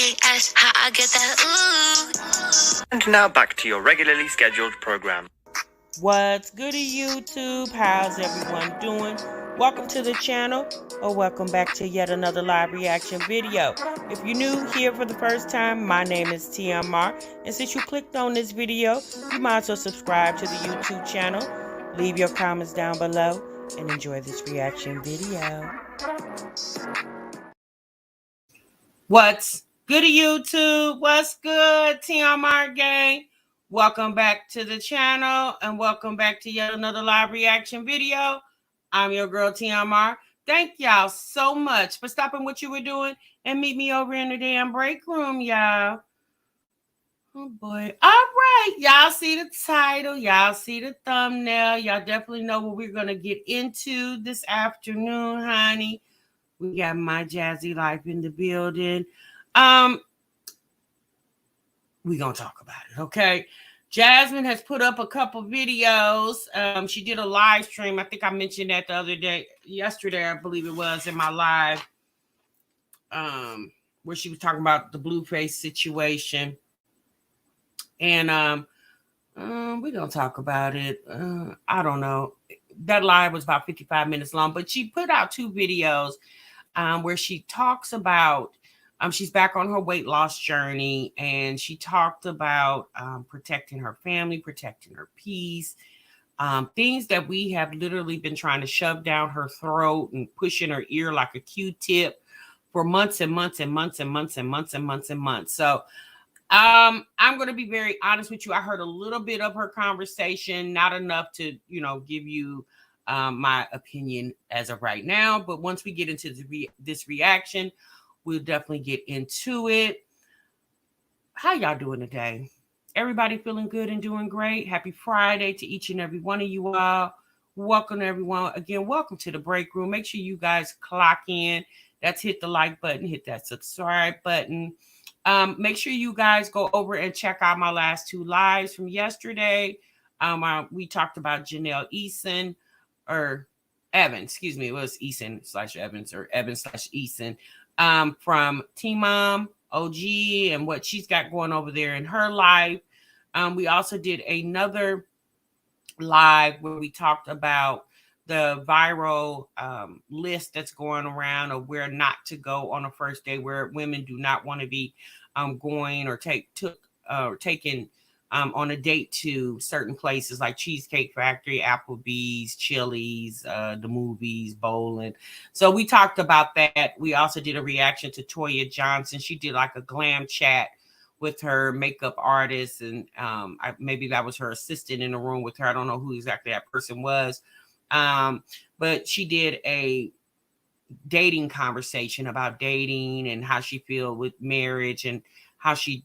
big ass, how I get that ooh. And now back to your regularly scheduled program. What's goody YouTube? How's everyone doing? Welcome to the channel, or welcome back to yet another live reaction video. If you're new here for the first time, my name is TMR, and since you clicked on this video, you might as well subscribe to the YouTube channel, leave your comments down below, and enjoy this reaction video. What's goody YouTube? What's good, TMR gang? Welcome back to the channel and welcome back to yet another live reaction video. I'm your girl TMR. Thank y'all so much for stopping what you were doing and meet me over in the damn break room, y'all. Oh boy. All right. Y'all see the title. Y'all see the thumbnail. Y'all definitely know what we're going to get into this afternoon, honey. We got my Jazzy Life in the building. We're going to talk about it, okay? Jasmine has put up a couple videos. She did a live stream. I think I mentioned that the other day. Yesterday, I believe it was, in my live. Where she was talking about the Blueface situation. And we're going to talk about it. I don't know. That live was about 55 minutes long. But she put out two videos where she talks about, she's back on her weight loss journey, and she talked about protecting her family, protecting her peace, things that we have literally been trying to shove down her throat and push in her ear like a Q-tip for months and months and months and months and months and months and months. So I'm going to be very honest with you. I heard a little bit of her conversation, not enough to, give you my opinion as of right now. But once we get into this reaction, we'll definitely get into it. How y'all doing today? Everybody feeling good and doing great? Happy Friday to each and every one of you all. Welcome everyone. Again, welcome to the break room. Make sure you guys clock in. That's hit the like button, hit that subscribe button. Make sure you guys go over and check out my last two lives from yesterday. We talked about Janelle Eason, or Evan, excuse me. It was Eason/Evans, or Evan/Eason, from Teen Mom OG and what she's got going over there in her life. We also did another live where we talked about the viral list that's going around of where not to go on a first day, where women do not want to be going or taken on a date to certain places like Cheesecake Factory, Applebee's, Chili's, the movies, bowling. So we talked about that. We also did a reaction to Toya Johnson. She did like a glam chat with her makeup artist, and maybe that was her assistant in the room with her. I don't know who exactly that person was. But she did a dating conversation about dating and how she feel with marriage and how she,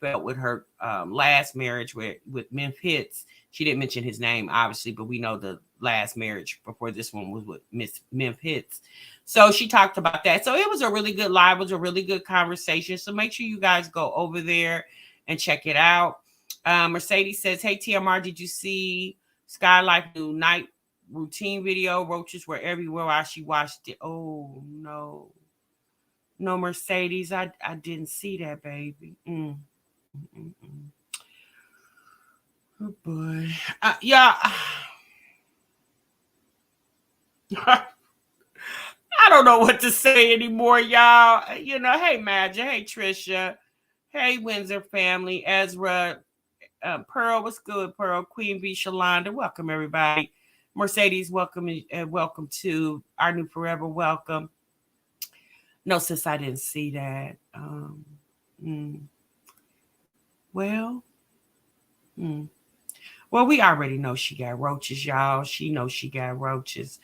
felt with her last marriage with Memphis. She didn't mention his name, obviously, but we know the last marriage before this one was with Miss Memphis. So she talked about that. So it was a really good live. It was a really good conversation. So make sure you guys go over there and check it out. Mercedes says, hey, TMR, did you see SKYE'S Life new night routine video? Roaches were everywhere while she watched it. Oh, no. No, Mercedes, I didn't see that, baby. Oh, boy. Yeah. I don't know what to say anymore, y'all. Hey, Magic. Hey, Trisha. Hey, Windsor family. Ezra. Pearl, what's good, Pearl? Queen B. Shalonda. Welcome, everybody. Mercedes, welcome, and welcome to our new forever. Welcome. No, sis, I didn't see that. Well, we already know she got roaches, y'all. She knows she got roaches.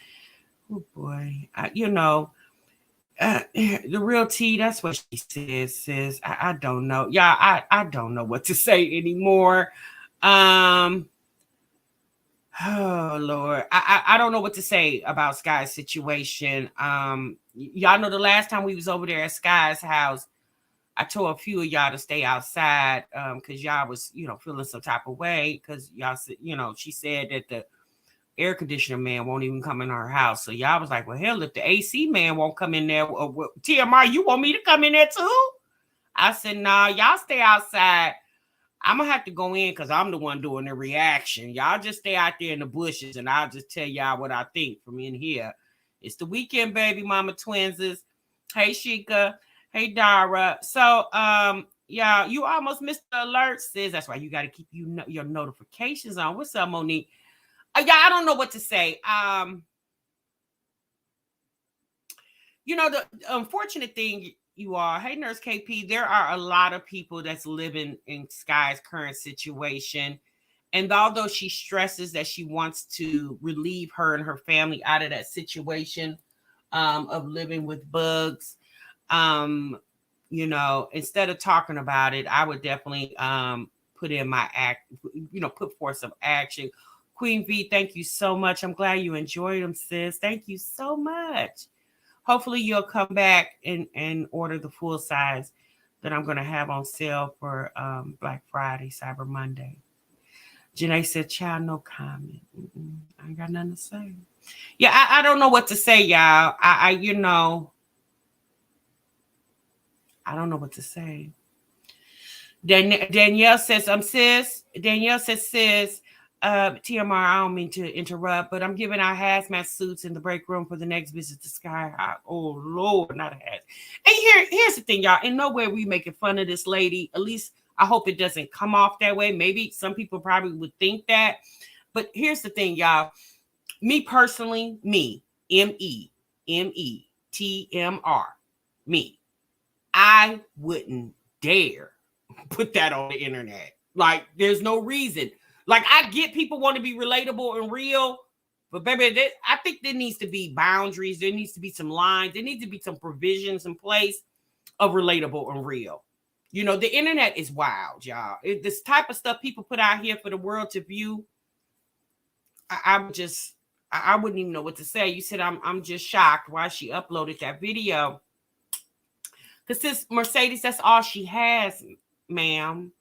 Oh, boy. The real tea, that's what she says, sis. I don't know. Y'all, I don't know what to say anymore. Oh, Lord. I don't know what to say about Sky's situation. Y'all know the last time we was over there at Sky's house, I told a few of y'all to stay outside because y'all was, feeling some type of way because y'all said, she said that the air conditioner man won't even come in her house. So y'all was like, well, hell, if the AC man won't come in there, TMR, you want me to come in there too? I said, nah, y'all stay outside. I'm gonna have to go in because I'm the one doing the reaction. Y'all just stay out there in the bushes and I'll just tell y'all what I think from in here. It's the weekend, baby mama twinses. Hey Sheikah. Hey Dara. So yeah, you almost missed the alert, sis. That's why you got to keep your notifications on. What's up, Monique? Yeah, I don't know what to say. You know, the unfortunate thing, you all, hey Nurse KP, there are a lot of people that's living in Sky's current situation. And although she stresses that she wants to relieve her and her family out of that situation of living with bugs, you know, instead of talking about it, I would definitely put in my act, you know, put forth some action. Queen V, thank you so much. I'm glad you enjoyed them, sis. Thank you so much. Hopefully you'll come back and order the full size that I'm going to have on sale for Black Friday, Cyber Monday. Janae said, child, no comment. I ain't got nothing to say. Yeah, I don't know what to say, y'all. You know, I don't know what to say. Danielle says, sis. Danielle says, sis, TMR, I don't mean to interrupt, but I'm giving out hazmat suits in the break room for the next visit to Sky High. Oh, Lord, not a hazmat. And here's the thing, y'all. In no way we making fun of this lady. At least I hope it doesn't come off that way. Maybe some people probably would think that. But here's the thing, y'all. Me personally, me, MEMETMR, me, I wouldn't dare put that on the internet. Like, there's no reason. Like, I get people want to be relatable and real, but baby, I think there needs to be boundaries. There needs to be some lines. There needs to be some provisions in place of relatable and real. You know, the internet is wild, y'all. This type of stuff people put out here for the world to view, I wouldn't even know what to say. You said I'm just shocked why she uploaded that video. Because this Mercedes, that's all she has, ma'am.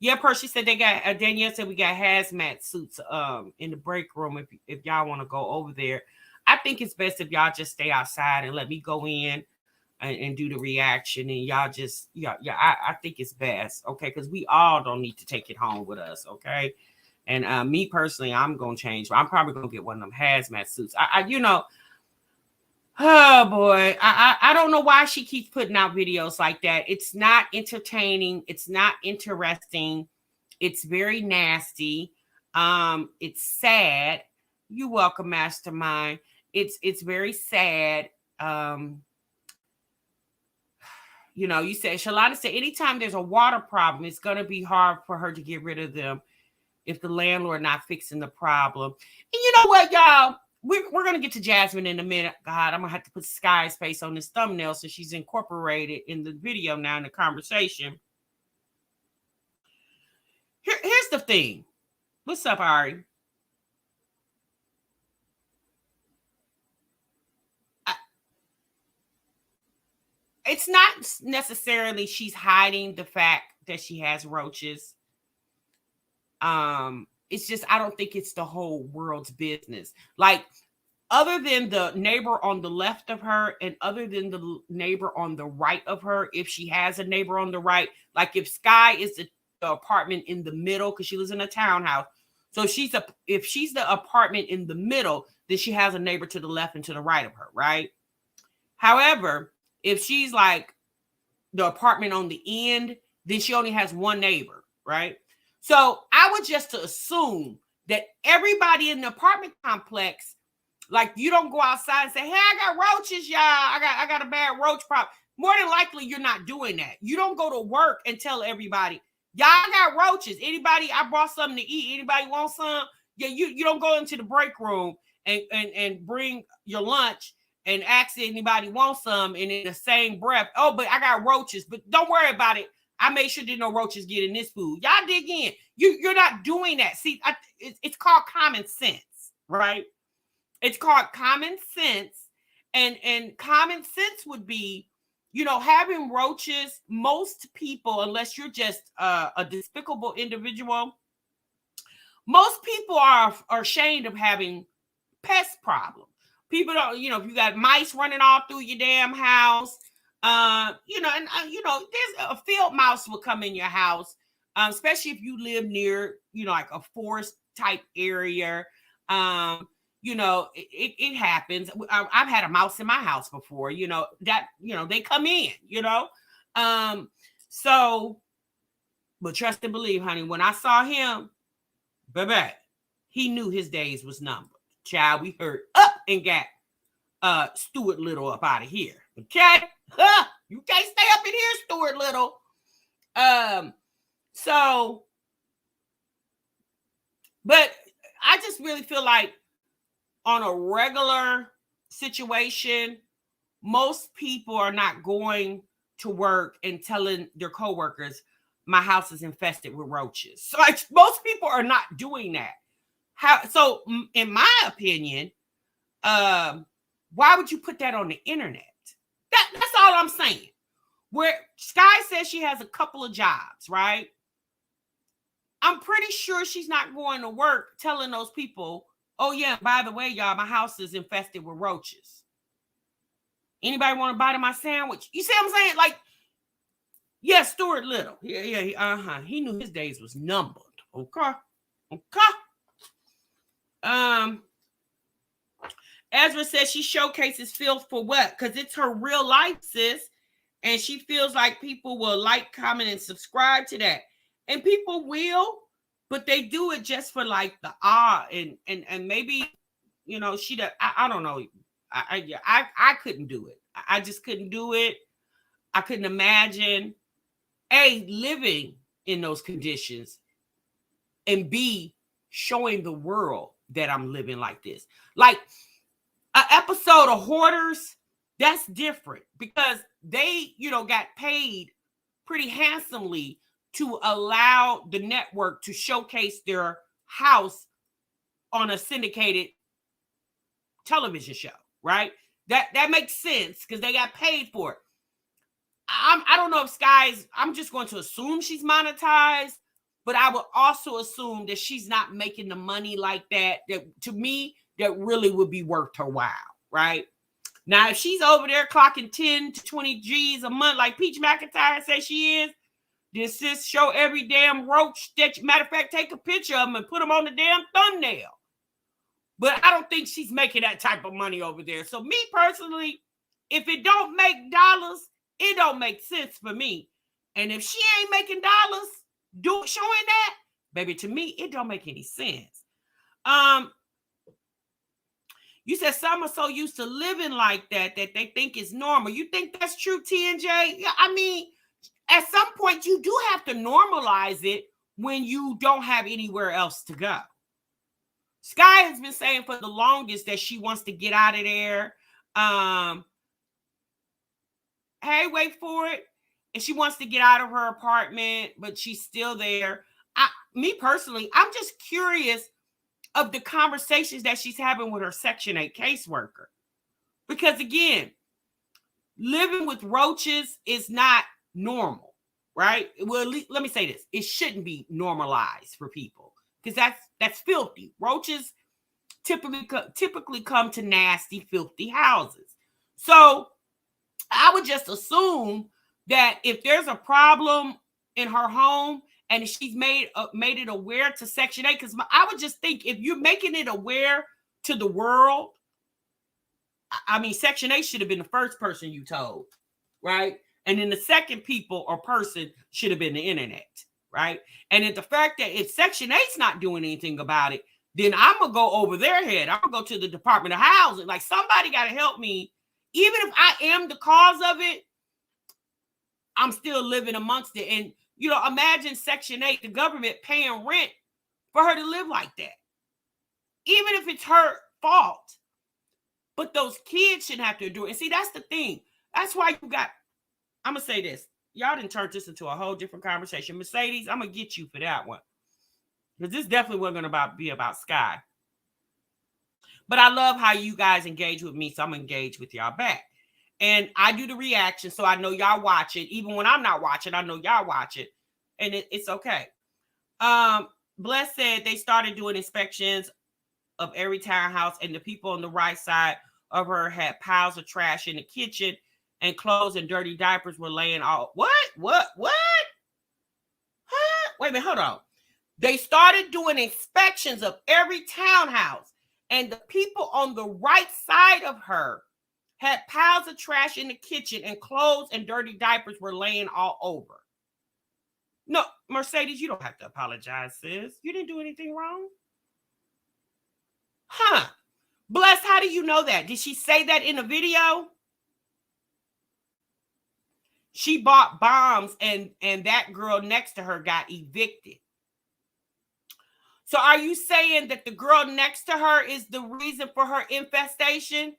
Yeah, Percy said they got, Danielle said we got hazmat suits in the break room if y'all want to go over there. I think it's best if y'all just stay outside and let me go in and do the reaction. And y'all just, I think it's best, okay? Because we all don't need to take it home with us, okay? And me personally, I'm going to change. I'm probably going to get one of them hazmat suits. You know, oh boy, I don't know why she keeps putting out videos like that. It's not entertaining. It's not interesting. It's very nasty. It's sad. You're welcome, Mastermind. It's very sad. You know, you said, Shalana said, anytime there's a water problem, it's going to be hard for her to get rid of them if the landlord not fixing the problem. And you know what, y'all? We're going to get to Jasmine in a minute. God, I'm going to have to put Sky's face on this thumbnail so she's incorporated in the video now in the conversation. Here's the thing. What's up, Ari? It's not necessarily she's hiding the fact that she has roaches. It's just, I don't think it's the whole world's business. Like, other than the neighbor on the left of her and other than the neighbor on the right of her, if she has a neighbor on the right, like if Sky is the apartment in the middle, because she lives in a townhouse. So if she's the apartment in the middle, then she has a neighbor to the left and to the right of her, right? However, if she's like the apartment on the end, then she only has one neighbor, right? So I would just assume that everybody in the apartment complex, like, you don't go outside and say, hey, I got roaches, y'all. I got a bad roach problem. More than likely, you're not doing that. You don't go to work and tell everybody, y'all got roaches. Anybody, I brought something to eat. Anybody want some? Yeah, you don't go into the break room and bring your lunch and ask anybody want some, and in the same breath, oh, but I got roaches. But don't worry about it. I made sure there's no roaches get in this food. Y'all dig in. You're not doing that. See, it's called common sense, right? It's called common sense. And common sense would be, you know, having roaches, most people, unless you're just a despicable individual, most people are ashamed of having pest problems. People don't, you know, if you got mice running all through your damn house, There's a field mouse will come in your house, especially if you live near, like a forest type area. It happens. I've had a mouse in my house before, they come in, so, but trust and believe, honey, when I saw him, baby, he knew his days was numbered. Child, we heard up and got Stuart Little up out of here. Okay? You can't stay up in here, Stuart Little. So, but I just really feel like on a regular situation, most people are not going to work and telling their coworkers, my house is infested with roaches. So like, most people are not doing that. So in my opinion, why would you put that on the internet? That's all I'm saying. Where Sky says she has a couple of jobs, right? I'm pretty sure she's not going to work telling those people, oh yeah, by the way, y'all, my house is infested with roaches. Anybody want to bite of my sandwich? You see what I'm saying? Like, yeah, Stuart Little. Yeah, he knew his days was numbered. Okay. Ezra says she showcases filth for what? Because it's her real life, sis. And she feels like people will like, comment, and subscribe to that. And people will, but they do it just for like the and maybe, I don't know. I couldn't do it. I just couldn't do it. I couldn't imagine living in those conditions, and B, showing the world that I'm living like this. Like an episode of Hoarders, that's different because they, got paid pretty handsomely to allow the network to showcase their house on a syndicated television show, right? That makes sense because they got paid for it. I don't know if Sky's, I'm just going to assume she's monetized, but I would also assume that she's not making the money like that to me, that really would be worth her while, right? Now, if she's over there clocking 10 to 20 G's a month, like Peach McIntyre says she is, then sis, show every damn roach that, matter of fact, take a picture of them and put them on the damn thumbnail. But I don't think she's making that type of money over there. So me personally, if it don't make dollars, it don't make sense for me. And if she ain't making dollars showing that, baby, to me, it don't make any sense. You said some are so used to living like that they think it's normal. You think that's true, TNJ? Yeah, I mean, at some point, you do have to normalize it when you don't have anywhere else to go. Sky has been saying for the longest that she wants to get out of there. Hey, wait for it. And she wants to get out of her apartment, but she's still there. Me personally, I'm just curious of the conversations that she's having with her Section 8 caseworker. Because again, living with roaches is not normal, right? Well, let me say this. It shouldn't be normalized for people because that's filthy. Roaches typically come to nasty, filthy houses. So I would just assume that if there's a problem in her home and she's made it aware to Section 8, because I would just think if you're making it aware to the world, I mean, Section 8 should have been the first person you told, right? And then the second people or person should have been the internet, right? And if the fact that if Section 8's not doing anything about it, then I'm going to go over their head. I'm going to go to the Department of Housing. Like, somebody got to help me. Even if I am the cause of it, I'm still living amongst it. And, imagine Section 8, the government paying rent for her to live like that. Even if it's her fault. But those kids shouldn't have to do it. And see, that's the thing. That's why I'm going to say this. Y'all didn't turn this into a whole different conversation. Mercedes, I'm going to get you for that one. Because this definitely wasn't going to be about Sky. But I love how you guys engage with me, so I'm going to engage with y'all back. And I do the reaction, so I know y'all watch it. Even when I'm not watching, I know y'all watch it. And it's okay. Bless said they started doing inspections of every townhouse, and the people on the right side of her had piles of trash in the kitchen. and clothes and dirty diapers were laying all. What? Huh? Wait a minute, hold on. They started doing inspections of every townhouse, and the people on the right side of her had piles of trash in the kitchen, and clothes and dirty diapers were laying all over. No, Mercedes, you don't have to apologize, sis. You didn't do anything wrong. Huh? Bless, how do you know that? Did she say that in a video? She bought bombs, and that girl next to her got evicted. So are you saying that the girl next to her is the reason for her infestation?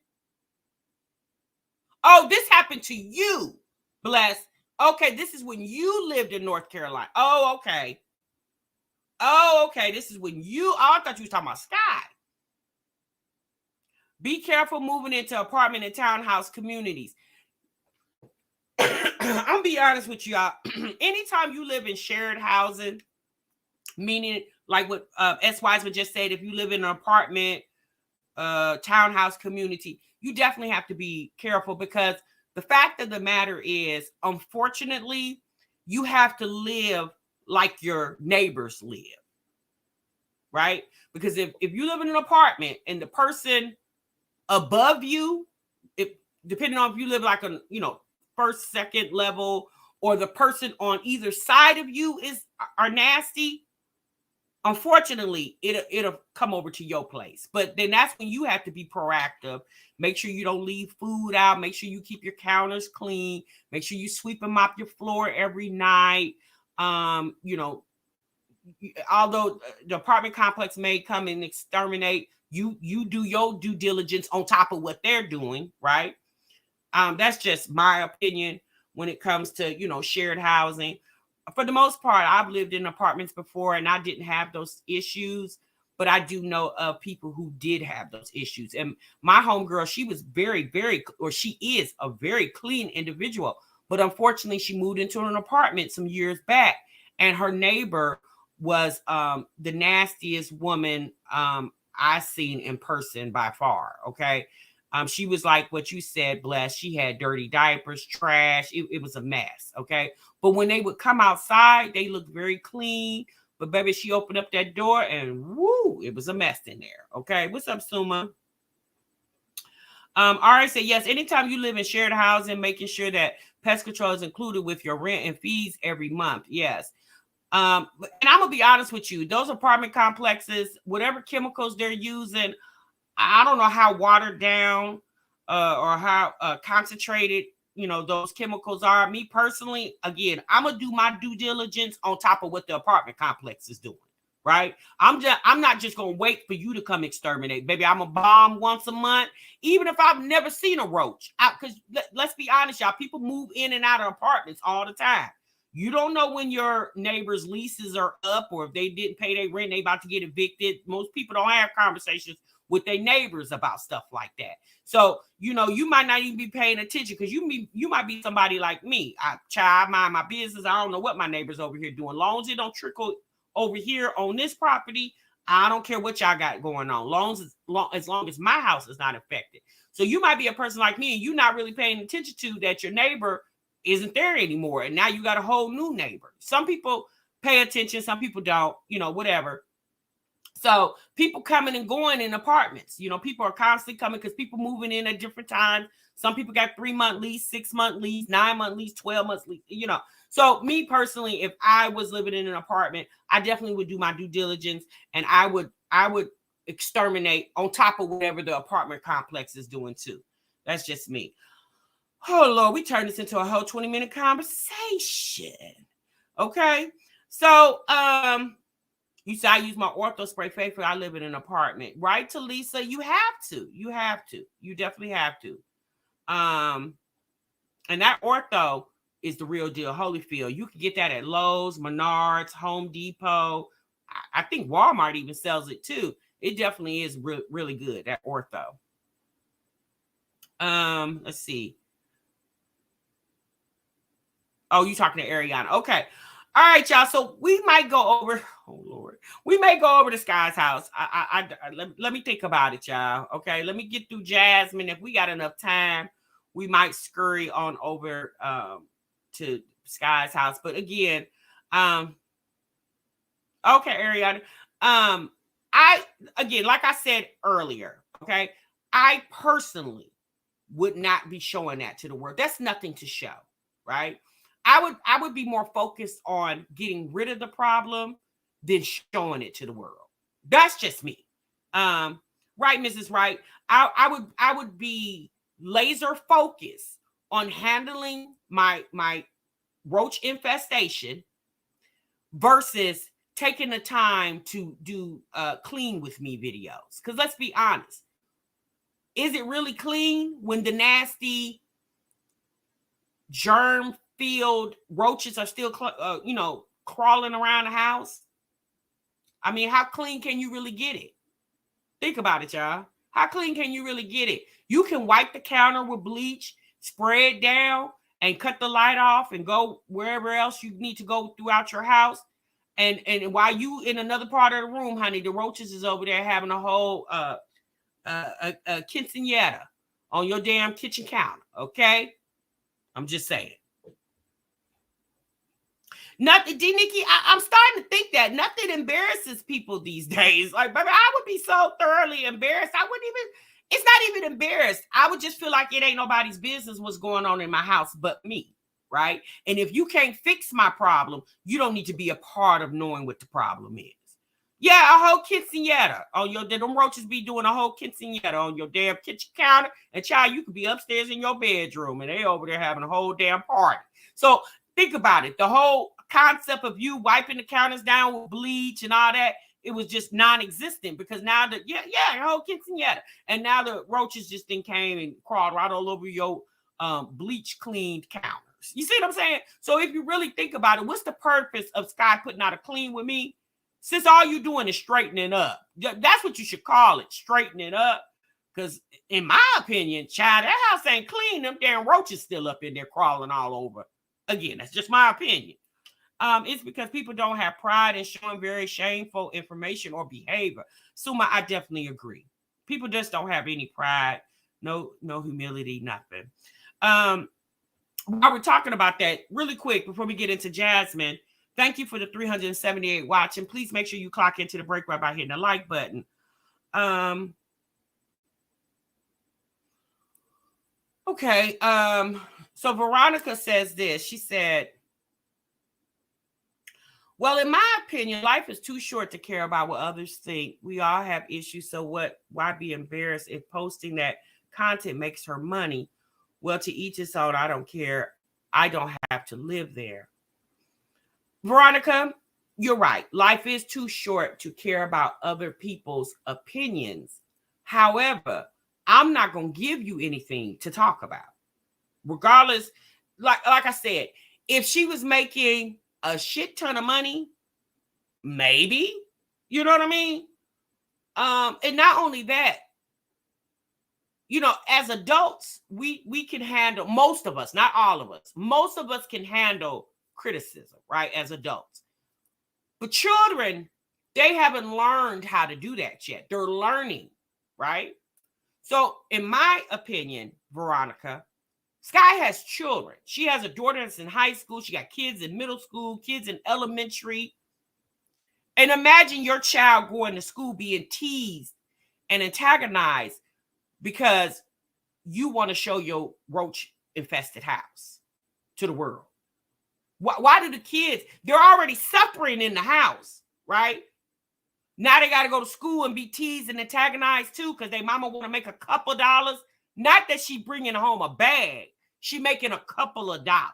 Oh, this happened to you, Bless. Okay, this is when you lived in North Carolina. Oh, okay. This is when you, I thought you was talking about Sky. Be careful moving into apartment and townhouse communities. I'm gonna be honest with y'all. Anytime you live in shared housing, meaning like what SKYE'S just said, if you live in an apartment, townhouse community, you definitely have to be careful, because the fact of the matter is, unfortunately, you have to live like your neighbors live, right? Because if you live in an apartment and the person above you, if depending on if you live like a first, second level, or the person on either side of you are nasty, unfortunately, it'll come over to your place. But then that's when you have to be proactive. Make sure you don't leave food out. Make sure you keep your counters clean. Make sure you sweep and mop your floor every night. Although the apartment complex may come and exterminate, you do your due diligence on top of what they're doing, right? That's just my opinion when it comes to, shared housing. For the most part, I've lived in apartments before and I didn't have those issues, but I do know of people who did have those issues. And my homegirl, she was she is a very clean individual, but unfortunately she moved into an apartment some years back, and her neighbor was the nastiest woman I've seen in person by far. Okay. She was like what you said, Bless. She had dirty diapers, trash. It was a mess. Okay. But when they would come outside, they looked very clean. But baby, she opened up that door and woo, it was a mess in there. Okay. What's up, Suma? Ari said, yes, anytime you live in shared housing, making sure that pest control is included with your rent and fees every month. Yes. And I'm gonna be honest with you, those apartment complexes, whatever chemicals they're using, I don't know how watered down or how concentrated, those chemicals are. Me personally, again, I'm gonna do my due diligence on top of what the apartment complex is doing, right? I'm not just gonna wait for you to come exterminate, baby. I'm a bomb once a month, even if I've never seen a roach. Because let's be honest, y'all, people move in and out of apartments all the time. You don't know when your neighbors' leases are up, or if they didn't pay their rent, they about to get evicted. Most people don't have conversations with their neighbors about stuff like that. So, you might not even be paying attention, because you might be somebody like me. I mind my business. I don't know what my neighbors over here doing. Long as it don't trickle over here on this property, I don't care what y'all got going on. As long as my house is not affected. So you might be a person like me and you're not really paying attention to that your neighbor isn't there anymore. And now you got a whole new neighbor. Some people pay attention, some people don't, whatever. So people coming and going in apartments, people are constantly coming because people moving in at different times. Some people got 3-month lease, 6-month lease, 9-month lease, 12 months lease, So me personally, if I was living in an apartment, I definitely would do my due diligence, and I would exterminate on top of whatever the apartment complex is doing too. That's just me. Oh Lord, we turned this into a whole 20-minute conversation. Okay. So you say I use my ortho spray faithfully. I live in an apartment, right, Talisa? You have to. You definitely have to. And that ortho is the real deal. Holyfield. You can get that at Lowe's, Menards, Home Depot. I think Walmart even sells it too. It definitely is really good, that ortho. Let's see. Oh, you talking to Ariana. Okay. All right, y'all. So we might go over. Oh Lord, we may go over to Sky's house. Let me think about it, y'all. Okay, let me get through Jasmine. If we got enough time, we might scurry on over to Sky's house. But again, okay, Ariana. Like I said earlier, okay, I personally would not be showing that to the world. That's nothing to show, right? I would be more focused on getting rid of the problem than showing it to the world. That's just me. Right, Mrs. Wright. I would be laser focused on handling my roach infestation versus taking the time to do clean with me videos. Because let's be honest, is it really clean when the nasty germ-filled roaches are still, crawling around the house? I mean, how clean can you really get it? Think about it, y'all. How clean can you really get it? You can wipe the counter with bleach, spray it down, and cut the light off and go wherever else you need to go throughout your house. And while you in another part of the room, honey, the roaches is over there having a whole quinceañera on your damn kitchen counter, okay? I'm just saying. Nothing, D. Nikki, I'm starting to think that nothing embarrasses people these days. Like, baby, I would be so thoroughly embarrassed. It's not even embarrassed. I would just feel like it ain't nobody's business what's going on in my house but me, right? And if you can't fix my problem, you don't need to be a part of knowing what the problem is. Yeah, a whole quinceañera on your, them roaches be doing a whole quinceañera on your damn kitchen counter. And child, you could be upstairs in your bedroom and they over there having a whole damn party. So think about it. The whole concept of you wiping the counters down with bleach and all that, it was just non-existent because now the a whole quinceañera. And now the roaches just then came and crawled right all over your bleach cleaned counters. You see what I'm saying? So if you really think about it, what's the purpose of Sky putting out a clean with me? Since all you doing is straightening up. That's what you should call it, straightening up. Because in my opinion, child, that house ain't clean. Them damn roaches still up in there crawling all over. Again, that's just my opinion. It's because people don't have pride in showing very shameful information or behavior. Suma, I definitely agree. People just don't have any pride, no humility, nothing. While we're talking about that, really quick, before we get into Jasmine, thank you for the 378 watching. Please make sure you clock into the break right by hitting the like button. Okay. So Veronica says this. She said, well, in my opinion, life is too short to care about what others think. We all have issues. So why be embarrassed if posting that content makes her money? Well, to each his own. I don't care. I don't have to live there. Veronica, you're right. Life is too short to care about other people's opinions. However, I'm not going to give you anything to talk about. Regardless, like I said, if she was making a shit ton of money, maybe, you know what I mean? And not only that, as adults, we can handle, most of us, not all of us, most of us can handle criticism, right? As adults. But children, they haven't learned how to do that yet. They're learning, right? So in my opinion, Veronica, Sky has children. She has a daughter that's in high school. She got kids in middle school, kids in elementary. And imagine your child going to school being teased and antagonized because you want to show your roach-infested house to the world. Why do the kids, they're already suffering in the house, right? Now they got to go to school and be teased and antagonized too because their mama want to make a couple dollars. Not that she bringing home a bag. She making a couple of dollars.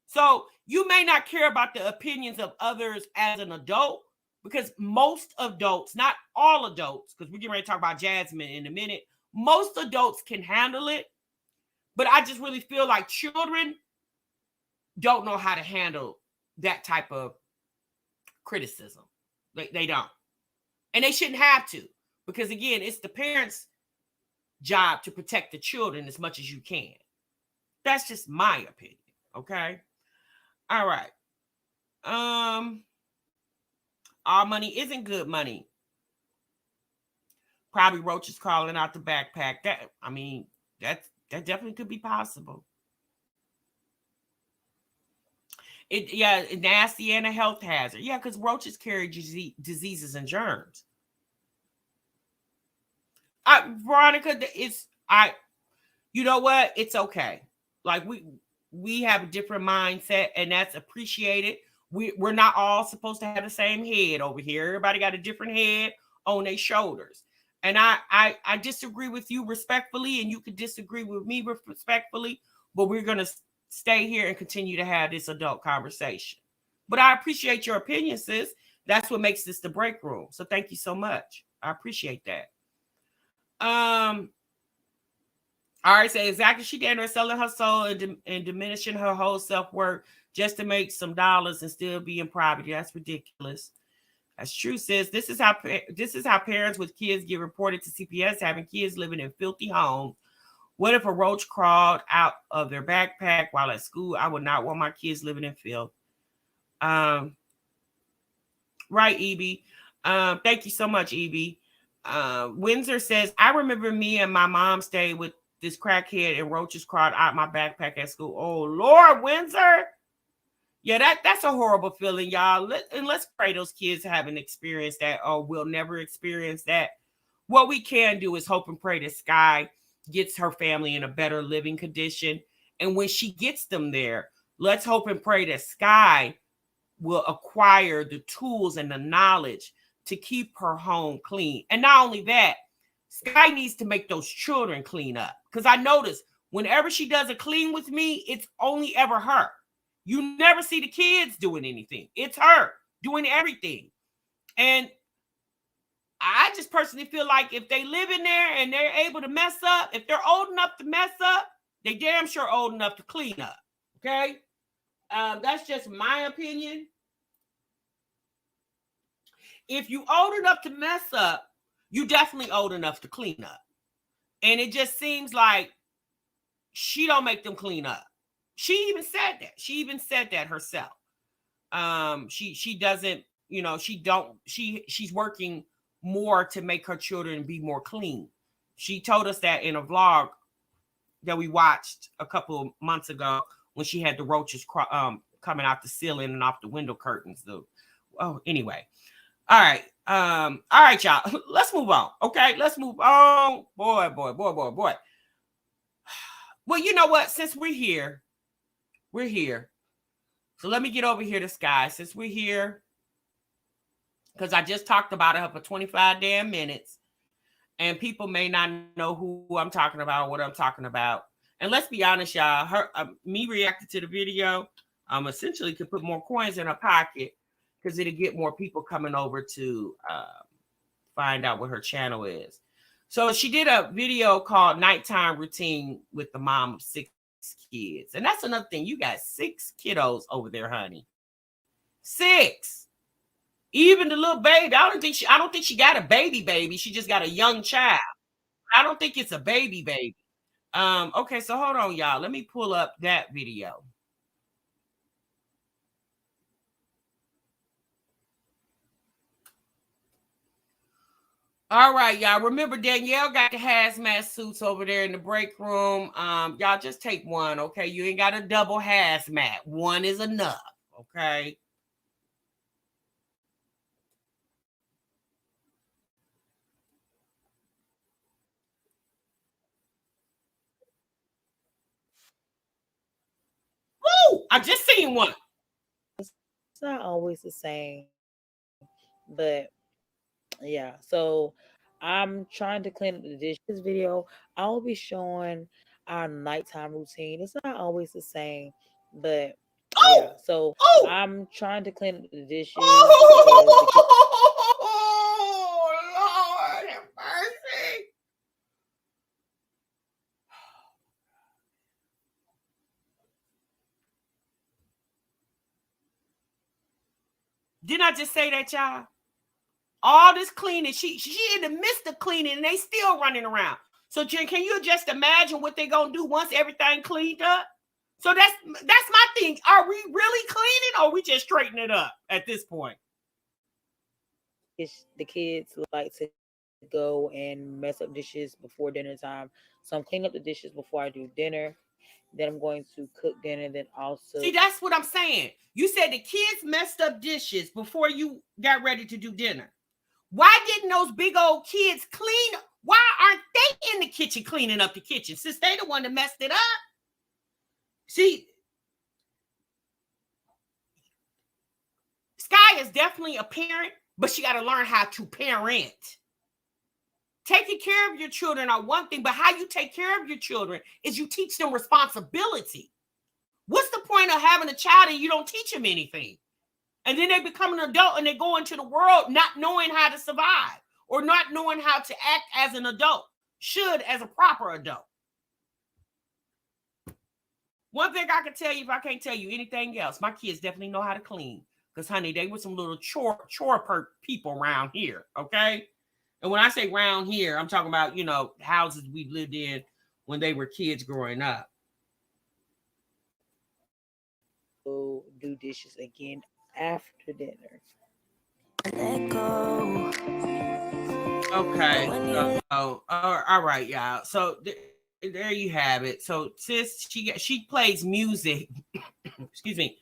So you may not care about the opinions of others as an adult because most adults, not all adults, because we're getting ready to talk about Jasmine in a minute, most adults can handle it. But I just really feel like children don't know how to handle that type of criticism. They don't. And they shouldn't have to. Because again, it's the parents' job to protect the children as much as you can. That's just my opinion. Okay. All right. All money isn't good money. Probably roaches crawling out the backpack. That's That definitely could be possible. Yeah, nasty and a health hazard. Yeah, because roaches carry diseases and germs. Veronica, you know what? It's okay. Like we have a different mindset, and that's appreciated. We're not all supposed to have the same head over here. Everybody got a different head on their shoulders. And I disagree with you respectfully, and you can disagree with me respectfully, but we're gonna stay here and continue to have this adult conversation. But I appreciate your opinion, sis. That's what makes this the break room. So thank you so much. I appreciate that. All right, so exactly, she down there selling her soul and diminishing her whole self-worth just to make some dollars and still be in poverty. That's ridiculous. That's true, sis. This is how parents with kids get reported to CPS having kids living in filthy homes. What if a roach crawled out of their backpack while at school? I would not want my kids living in filth. Right, EB. Thank you so much, EB. Windsor says, I remember me and my mom stayed with this crackhead and roaches crawled out my backpack at school. Oh, Lord, Windsor. Yeah, that's a horrible feeling, y'all. Let's pray those kids haven't experienced that or will never experience that. What we can do is hope and pray that Sky gets her family in a better living condition. And when she gets them there, let's hope and pray that Sky will acquire the tools and the knowledge to keep her home clean. And not only that, Sky needs to make those children clean up. Because I notice whenever she does a clean with me, it's only ever her. You never see the kids doing anything. It's her doing everything. And I just personally feel like if they live in there and they're able to mess up, if they're old enough to mess up, they damn sure old enough to clean up. Okay? That's just my opinion. If you old enough to mess up, you definitely old enough to clean up. And it just seems like she don't make them clean up. She even said that. She even said that herself. She doesn't, she's working more to make her children be more clean. She told us that in a vlog that we watched a couple of months ago when she had the roaches coming out the ceiling and off the window curtains. Anyway. All right. All right, y'all. Let's move on. Okay, let's move on. Boy. Well, you know what? Since we're here. So let me get over here to Sky. Since we're here, because I just talked about her for 25 damn minutes, and people may not know who I'm talking about, what I'm talking about. And let's be honest, y'all. Me reacting to the video, essentially could put more coins in her pocket because it'll get more people coming over to find out what her channel is. So she did a video called Nighttime Routine with the mom of 6 kids. And that's another thing. You got 6 kiddos over there, honey. 6. Even the little baby. I don't think she got a baby. She just got a young child. I don't think it's a baby. Okay, so hold on, y'all. Let me pull up that video. All right, y'all. Remember, Danielle got the hazmat suits over there in the break room. Y'all just take one, okay? You ain't got a double hazmat. One is enough, okay? Woo! I just seen one. It's not always the same, but yeah. So I'm trying to clean up the dishes video. I'll be showing our nighttime routine. It's not always the same, but yeah. So I'm trying to clean up the dishes. Oh, Lord have mercy. Didn't I just say that, y'all? All this cleaning, she in the midst of cleaning, and they still running around. So, Jen, can you just imagine what they're gonna do once everything cleaned up? So that's my thing. Are we really cleaning, or are we just straightening it up at this point? The kids like to go and mess up dishes before dinner time. So I'm cleaning up the dishes before I do dinner. Then I'm going to cook dinner. Then also, See, that's what I'm saying. You said the kids messed up dishes before you got ready to do dinner. Why didn't those big old kids clean? Why aren't they in the kitchen cleaning up the kitchen since they the one that messed it up? See, Sky is definitely a parent, but she got to learn how to parent. Taking care of your children are one thing, but how you take care of your children is you teach them responsibility. What's the point of having a child and you don't teach them anything? And then they become an adult and they go into the world not knowing how to survive or not knowing how to act as an adult, should as a proper adult. One thing I can tell you, if I can't tell you anything else, my kids definitely know how to clean. Because, honey, they were some little chore people around here, okay? And when I say around here, I'm talking about, you know, houses we lived in when they were kids growing up. do dishes again after dinner. Let go. Okay. All right, y'all. So there you have it. So sis, she plays music. Excuse me.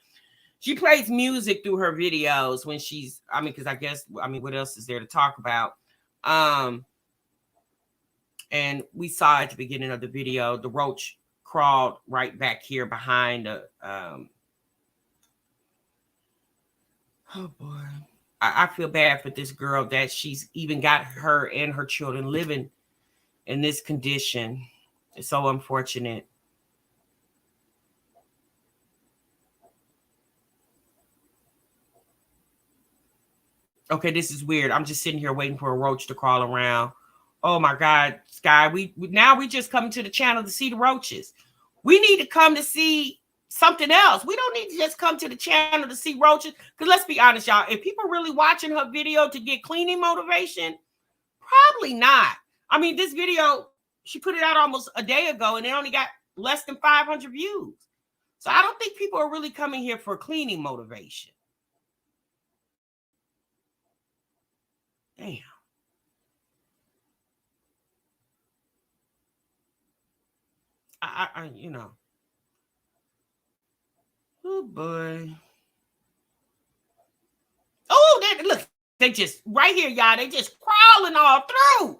She plays music through her videos when she's, I mean, because what else is there to talk about? And we saw at the beginning of the video, the roach crawled right back here behind the, oh boy. I feel bad for this girl that she's even got her and her children living in this condition. It's so unfortunate. Okay, this is weird. I'm just sitting here waiting for a roach to crawl around. Oh my God, Sky. We just coming to the channel to see the roaches. We need to come to see something else. We don't need to just come to the channel to see roaches. Because let's be honest, y'all, if people really watching her video to get cleaning motivation, probably not. I mean, this video, she put it out almost a day ago and it only got less than 500 views. So I don't think people are really coming here for cleaning motivation. Damn. I you know. Oh boy. Oh, look, they just right here, y'all. They just crawling all through.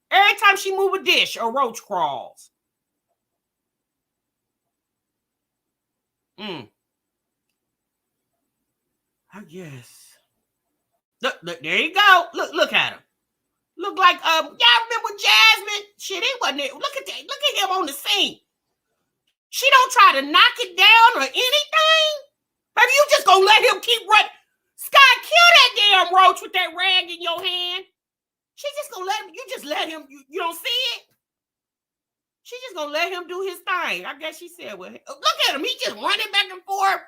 Every time she move a dish, a roach crawls. I guess. Look, there you go. Look at him. Look like y'all remember Jasmine? Shit, he wasn't there. Look at that. Look at him on the scene. She don't try to knock it down or anything. Maybe you just gonna let him keep running. Sky, kill that damn roach with that rag in your hand. She just gonna let him. You just let him. You don't see it. She just gonna let him do his thing. I guess she said, "Well, look at him. He just running back and forth.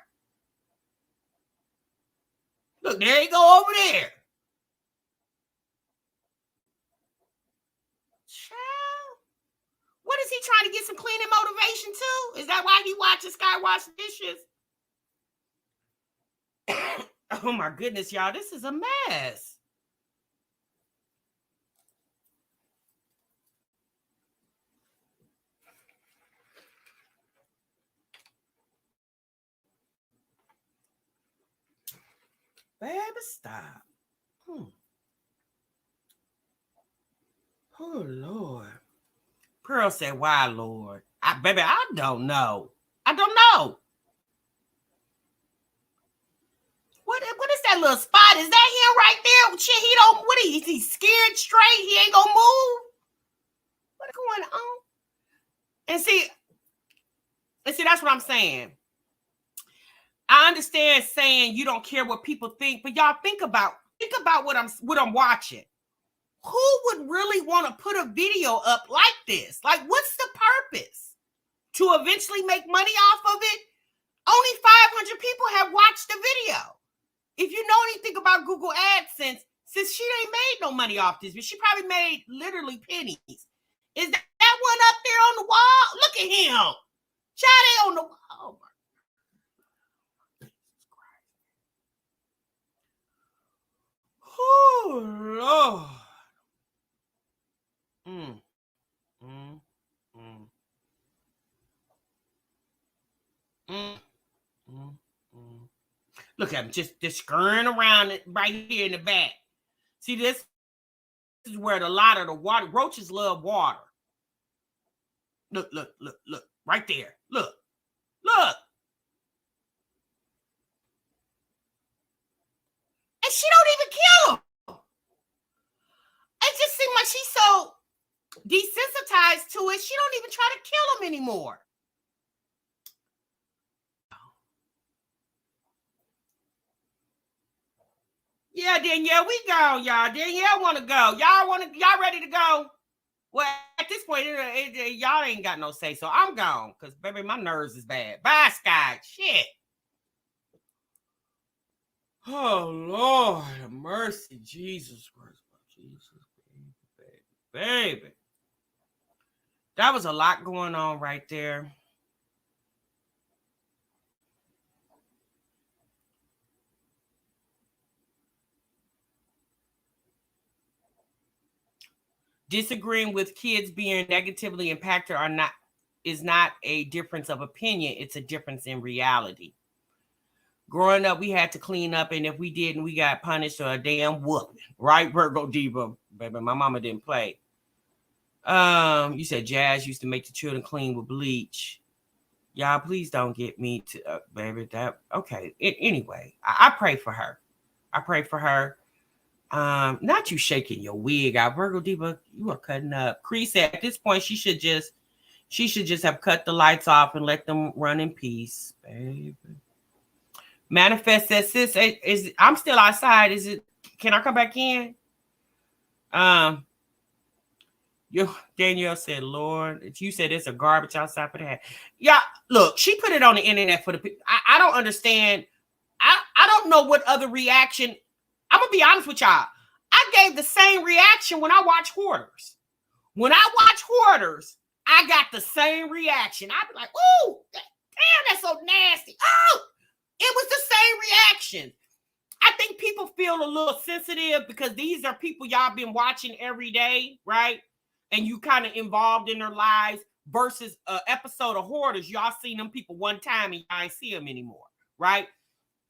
Look, there he go over there." Child, what is he trying to get some cleaning motivation too? Is that why he watches Sky wash dishes? Oh my goodness, y'all, this is a mess. Baby, stop. Oh, Lord. Pearl said, why, Lord? Baby, I don't know. I don't know. What is that little spot? Is that him right there? Shit, he don't, what is he scared straight? He ain't gonna move? What's going on? And see, that's what I'm saying. I understand saying you don't care what people think, but y'all think about what I'm watching. Who would really want to put a video up like this? Like, what's the purpose? To eventually make money off of it? Only 500 people have watched the video. If you know anything about Google AdSense, since she ain't made no money off this, but she probably made literally pennies. Is that one up there on the wall? Look at him. Child, on the wall. Oh my. Oh, Lord. Look at him just scurrying around it right here in the back. See, this is where a lot of the water, roaches love water. Look, right there. Look. And she don't even kill him. It just seems like she's so desensitized to it, she don't even try to kill him anymore. Yeah, Danielle, we go, y'all. Danielle want to go. Y'all ready to go? Well, at this point, y'all ain't got no say, so I'm gone because, baby, my nerves is bad. Bye, Sky. Shit. Oh, Lord, mercy, Jesus Christ. Jesus, baby. That was a lot going on right there. Disagreeing with kids being negatively impacted or not is not a difference of opinion. It's a difference in reality. Growing up, we had to clean up, and if we didn't, we got punished or a damn whooping. Right, Virgo Diva? Baby, my mama didn't play. You said Jazz used to make the children clean with bleach. Y'all, please don't get me to, baby, that, okay. Anyway, I pray for her. I pray for her. Not you shaking your wig out. Virgo Diva, you are cutting up. Cree said at this point, she should just have cut the lights off and let them run in peace, baby. Manifest says, sis, is I'm still outside. Is it? Can I come back in? Danielle said, Lord, you said it's a garbage outside for that. Yeah, look, she put it on the internet for the people. I don't understand. I don't know what other reaction. I'm gonna be honest with y'all. I gave the same reaction when I watched Hoarders. When I watch Hoarders, I got the same reaction. I'd be like, "Ooh, damn, that's so nasty." Oh, it was the same reaction. I think people feel a little sensitive because these are people y'all been watching every day, right? And you kind of involved in their lives versus an episode of Hoarders. Y'all seen them people one time and y'all ain't see them anymore, right?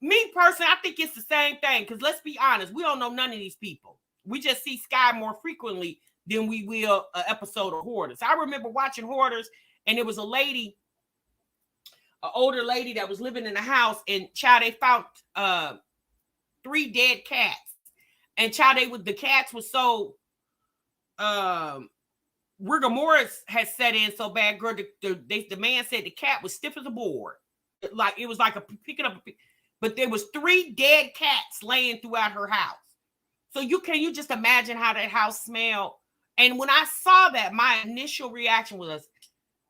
Me personally, I think it's the same thing because let's be honest, we don't know none of these people. We just see Sky more frequently than we will an episode of Hoarders. I remember watching Hoarders and there was a lady, an older lady that was living in the house, and child, they found 3 dead cats. And child, the cats was so rigor mortis had set in so bad, girl. The man said the cat was stiff as a board. Like it was like picking up but there was 3 dead cats laying throughout her house. So can you just imagine how that house smelled? And when I saw that, my initial reaction was,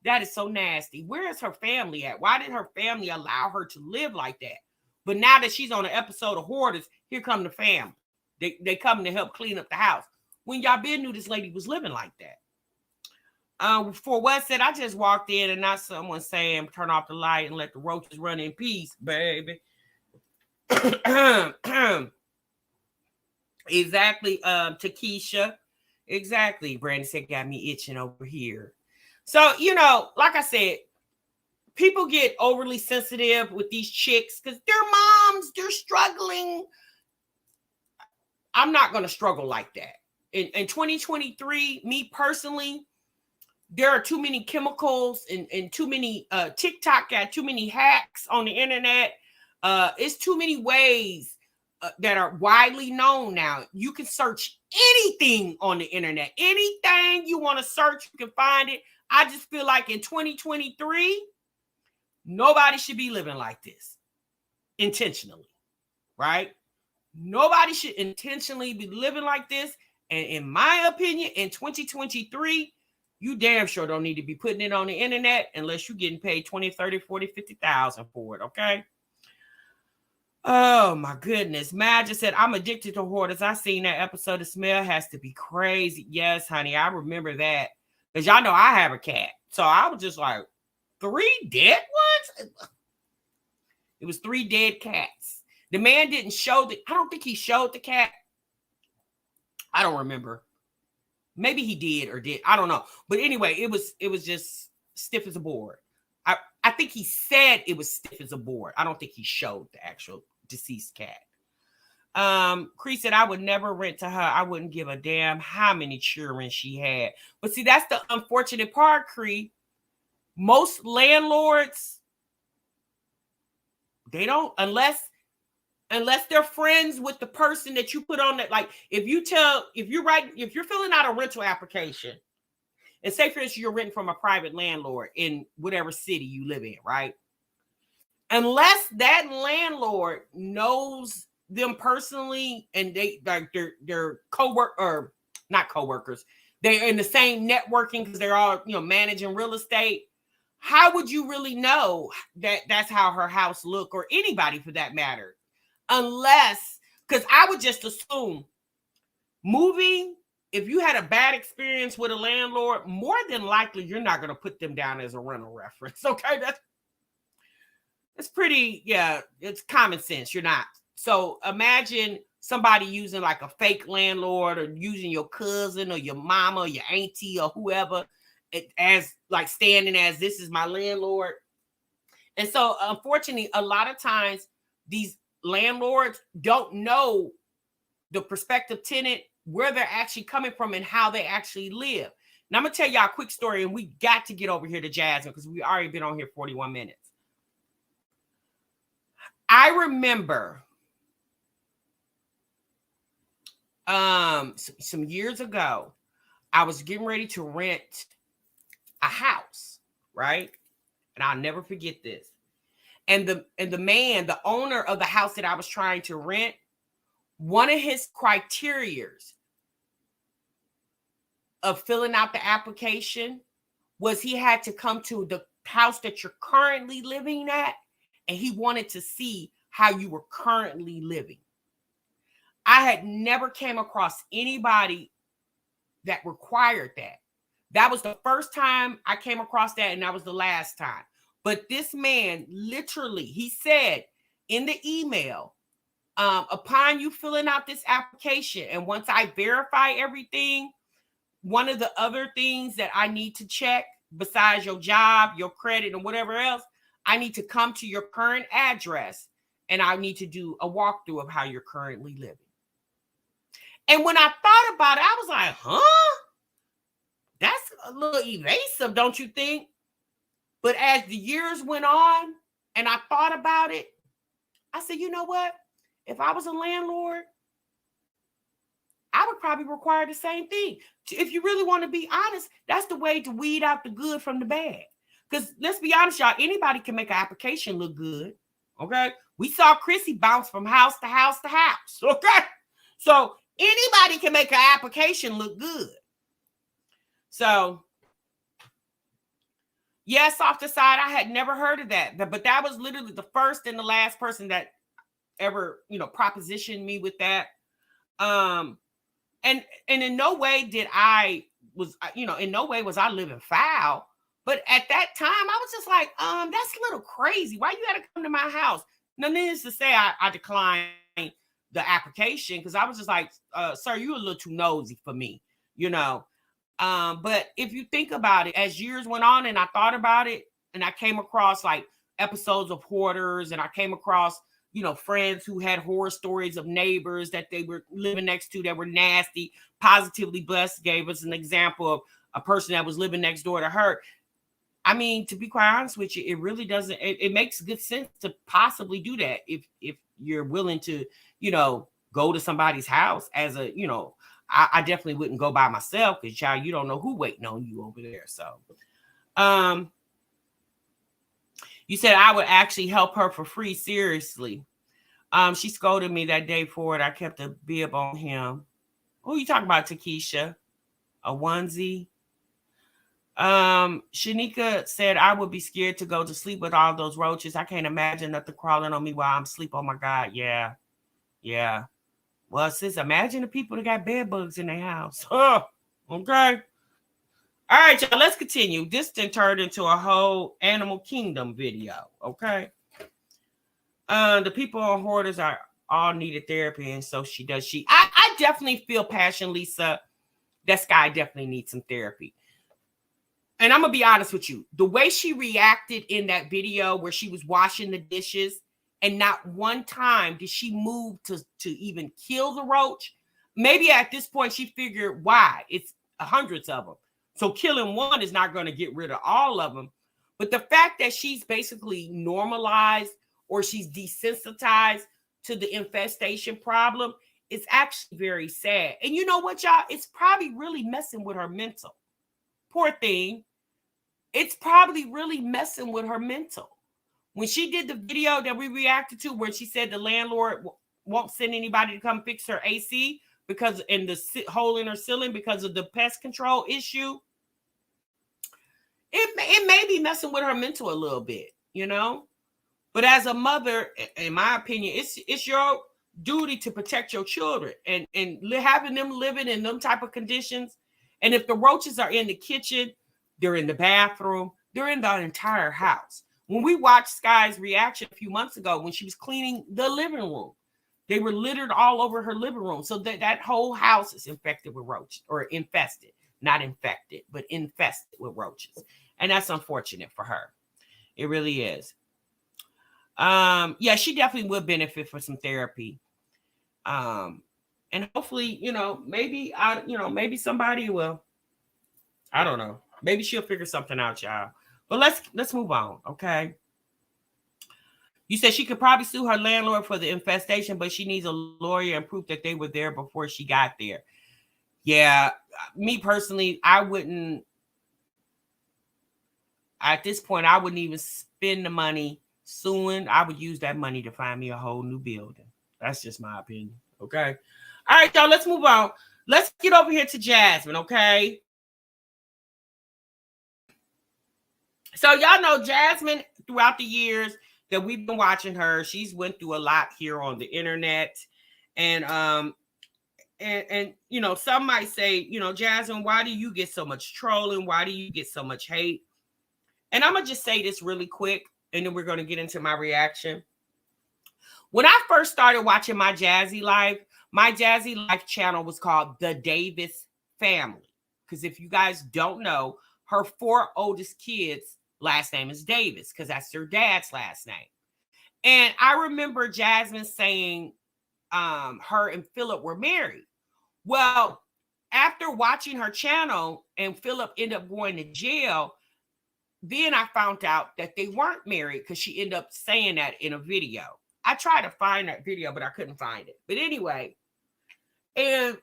that is so nasty. Where is her family at? Why did her family allow her to live like that? But now that she's on an episode of Hoarders, here come the family. They come to help clean up the house. When y'all been knew this lady was living like that. For what said, I just walked in and not someone saying, turn off the light and let the roaches run in peace, baby. Exactly, Takesha. Exactly. Brandon said, got me itching over here. So, like I said, people get overly sensitive with these chicks because they're moms, they're struggling. I'm not going to struggle like that. In 2023, me personally, there are too many chemicals and too many, TikTok got too many hacks on the internet. It's too many ways that are widely known now. You can search anything on the internet. Anything you want to search, you can find it. I just feel like in 2023, nobody should be living like this intentionally, right? Nobody should intentionally be living like this. And in my opinion, in 2023, you damn sure don't need to be putting it on the internet unless you're getting paid 20, 30, 40, 50,000 for it, okay? Oh my goodness. Mad just said, I'm addicted to Hoarders. I seen that episode. The smell has to be crazy. Yes, honey, I remember that. Because y'all know I have a cat. So I was just like, 3 dead ones? It was 3 dead cats. The man didn't show I don't think he showed the cat. I don't remember. Maybe he did or did. I don't know. But anyway, it was just stiff as a board. I think he said it was stiff as a board. I don't think he showed the actual deceased cat. Cree said, I would never rent to her. I wouldn't give a damn how many children she had. But see, that's the unfortunate part, Cree. Most landlords, they don't, unless they're friends with the person that you put on that. Like if you're filling out a rental application, and say for instance, you're renting from a private landlord in whatever city you live in, right? Unless that landlord knows them personally and they like they're or not co-workers, they're in the same networking because they're all managing real estate. How would you really know that that's how her house look, or anybody for that matter? Unless, because I would just assume moving, if you had a bad experience with a landlord, more than likely you're not going to put them down as a rental reference. Okay, that's pretty, it's common sense. You're not. So imagine somebody using like a fake landlord, or using your cousin or your mama or your auntie or whoever as like standing as, this is my landlord. And so unfortunately, a lot of times these landlords don't know the prospective tenant, where they're actually coming from and how they actually live. Now I'm gonna tell y'all a quick story, and we got to get over here to Jasmine because we already been on here 41 minutes. I remember some years ago, I was getting ready to rent a house, right? And I'll never forget this. And the man, the owner of the house that I was trying to rent, one of his criterias of filling out the application was he had to come to the house that you're currently living at, and he wanted to see how you were currently living. I had never came across anybody that required that. That was the first time I came across that, and that was the last time. But this man, literally, he said in the email, upon you filling out this application, and once I verify everything, one of the other things that I need to check, besides your job, your credit, and whatever else, I need to come to your current address, and I need to do a walkthrough of how you're currently living. And when I thought about it, I was like, huh? That's a little evasive, don't you think? But as the years went on and I thought about it, I said, you know what? If I was a landlord, I would probably require the same thing. If you really want to be honest, that's the way to weed out the good from the bad. Because let's be honest, y'all, anybody can make an application look good. Okay? We saw Chrissy bounce from house to house to house. Okay? So anybody can make an application look good. So, yes, off the side, I had never heard of that. But that was literally the first and the last person that ever, propositioned me with that. And in no way in no way was I living foul. But at that time, I was just like, that's a little crazy. Why you got to come to my house? Now, needless to say, I declined the application because I was just like, sir, you're a little too nosy for me, But if you think about it, as years went on and I thought about it, and I came across like episodes of Hoarders, and I came across, friends who had horror stories of neighbors that they were living next to that were nasty. Positively Blessed gave us an example of a person that was living next door to her. I mean, to be quite honest with you, it really doesn't, it makes good sense to possibly do that if you're willing to, go to somebody's house as a, I definitely wouldn't go by myself because, child, you don't know who waiting on you over there. So, you said I would actually help her for free. Seriously. She scolded me that day for it. I kept a bib on him. Who you talking about, Takesha? A onesie? Shanika said I would be scared to go to sleep with all those roaches. I can't imagine nothing crawling on me while I'm asleep. Oh my God. Yeah. Yeah. Well, sis, imagine the people that got bed bugs in their house. Oh, okay. All right, y'all, let's continue. This then turned into a whole animal kingdom video, okay? The people on Hoarders are all needed therapy, and so she does. I definitely feel passion, Lisa, that Sky definitely needs some therapy. And I'm gonna be honest with you, the way she reacted in that video where she was washing the dishes, and not one time did she move to even kill the roach. Maybe at this point she figured, why? It's hundreds of them. So killing one is not going to get rid of all of them. But the fact that she's basically normalized or she's desensitized to the infestation problem is actually very sad. And you know what, y'all? It's probably really messing with her mental. Poor thing. It's probably really messing with her mental. When she did the video that we reacted to, where she said the landlord won't send anybody to come fix her AC because in the hole in her ceiling because of the pest control issue, it may be messing with her mental a little bit, you know. But as a mother, in my opinion, it's your duty to protect your children, and having them living in them type of conditions. And if the roaches are in the kitchen, they're in the bathroom, they're in the entire house. When we watched Sky's reaction a few months ago, when she was cleaning the living room, they were littered all over her living room. So that whole house is infected with roaches, or infested, not infected, but infested with roaches. And that's unfortunate for her. It really is. Yeah, she definitely would benefit for some therapy. And hopefully, maybe maybe somebody will. I don't know. Maybe she'll figure something out, y'all. But let's move on, okay? You said she could probably sue her landlord for the infestation, but she needs a lawyer and proof that they were there before she got there. Yeah, me personally, I wouldn't. At this point, I wouldn't even spend the money suing. I would use that money to find me a whole new building. That's just my opinion, okay? All right, y'all, let's move on. Let's get over here to Jasmine, okay? So y'all know Jasmine, throughout the years that we've been watching her, she's went through a lot here on the internet. And some might say, Jasmine, why do you get so much trolling? Why do you get so much hate? And I'm going to just say this really quick, and then we're going to get into my reaction. When I first started watching my Jazzy Life channel was called The Davis Family. Because if you guys don't know, her 4 oldest kids' last name is Davis, because that's their dad's last name. And I remember Jasmine saying her and Philip were married. Well, after watching her channel and Philip ended up going to jail, then I found out that they weren't married, because she ended up saying that in a video. I tried to find that video, but I couldn't find it. But anyway, and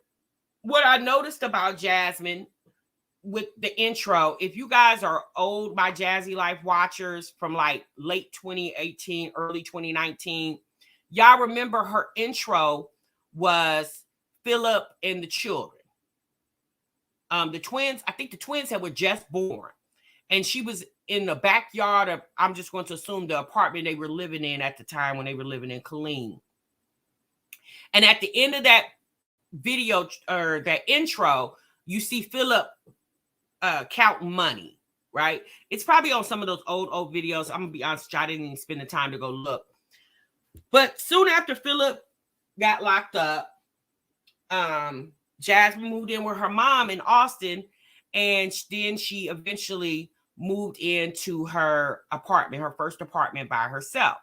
what I noticed about Jasmine with the intro, if you guys are old My Jazzy Life watchers from like late 2018, early 2019, y'all remember her intro was Philip and the children. The twins, I think the twins were just born. And she was in the backyard of, I'm just going to assume, the apartment they were living in at the time when they were living in Killeen. And at the end of that video, or that intro, you see Philip counting money, right? It's probably on some of those old videos. I'm going to be honest, I didn't even spend the time to go look. But soon after Philip got locked up, Jasmine moved in with her mom in Austin, and then she eventually moved into her apartment, her first apartment by herself.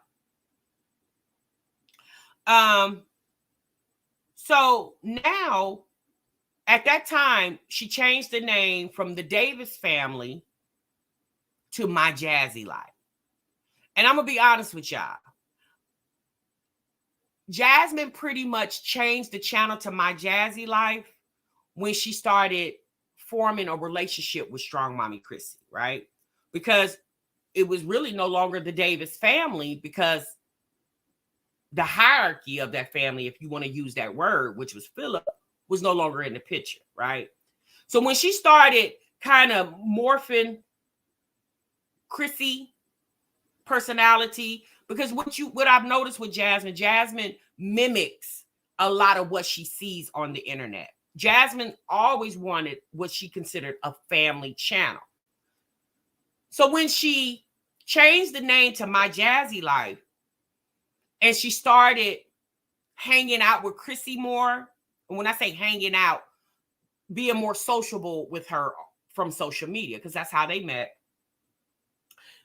So now, at that time, she changed the name from the Davis Family to My Jazzy Life. And I'm going to be honest with y'all. Jasmine pretty much changed the channel to My Jazzy Life when she started forming a relationship with Strong Mommy Chrissy, right? Because it was really no longer the Davis family, because the hierarchy of that family, if you want to use that word, which was Philip, was no longer in the picture, right? So when she started kind of morphing Chrissy personality, because what I've noticed with Jasmine mimics a lot of what she sees on the internet. Jasmine always wanted what she considered a family channel. So when she changed the name to My Jazzy Life, and she started hanging out with Chrissy more, and when I say hanging out, being more sociable with her from social media, because that's how they met.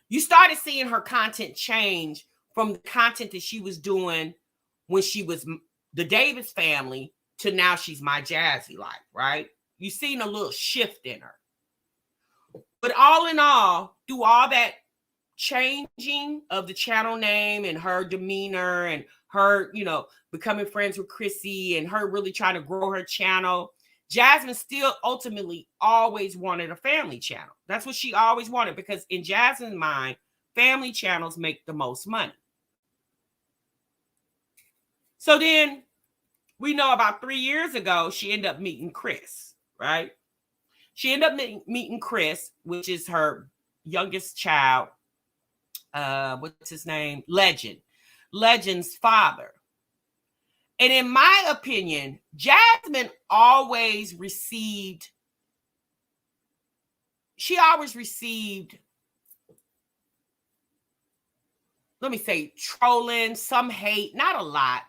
You started seeing her content change from the content that she was doing when she was the Davis family to now she's My Jazzy Life, right? You've seen a little shift in her. But all in all, through all that changing of the channel name and her demeanor and her, becoming friends with Chrissy and her really trying to grow her channel, Jasmine still ultimately always wanted a family channel. That's what she always wanted, because in Jasmine's mind, family channels make the most money. So then we know about 3 years ago, she ended up meeting Chris, right? She ended up meeting Chris, which is her youngest child. What's his name? Legend's father. And in my opinion, Jasmine always received, let me say, trolling, some hate, not a lot,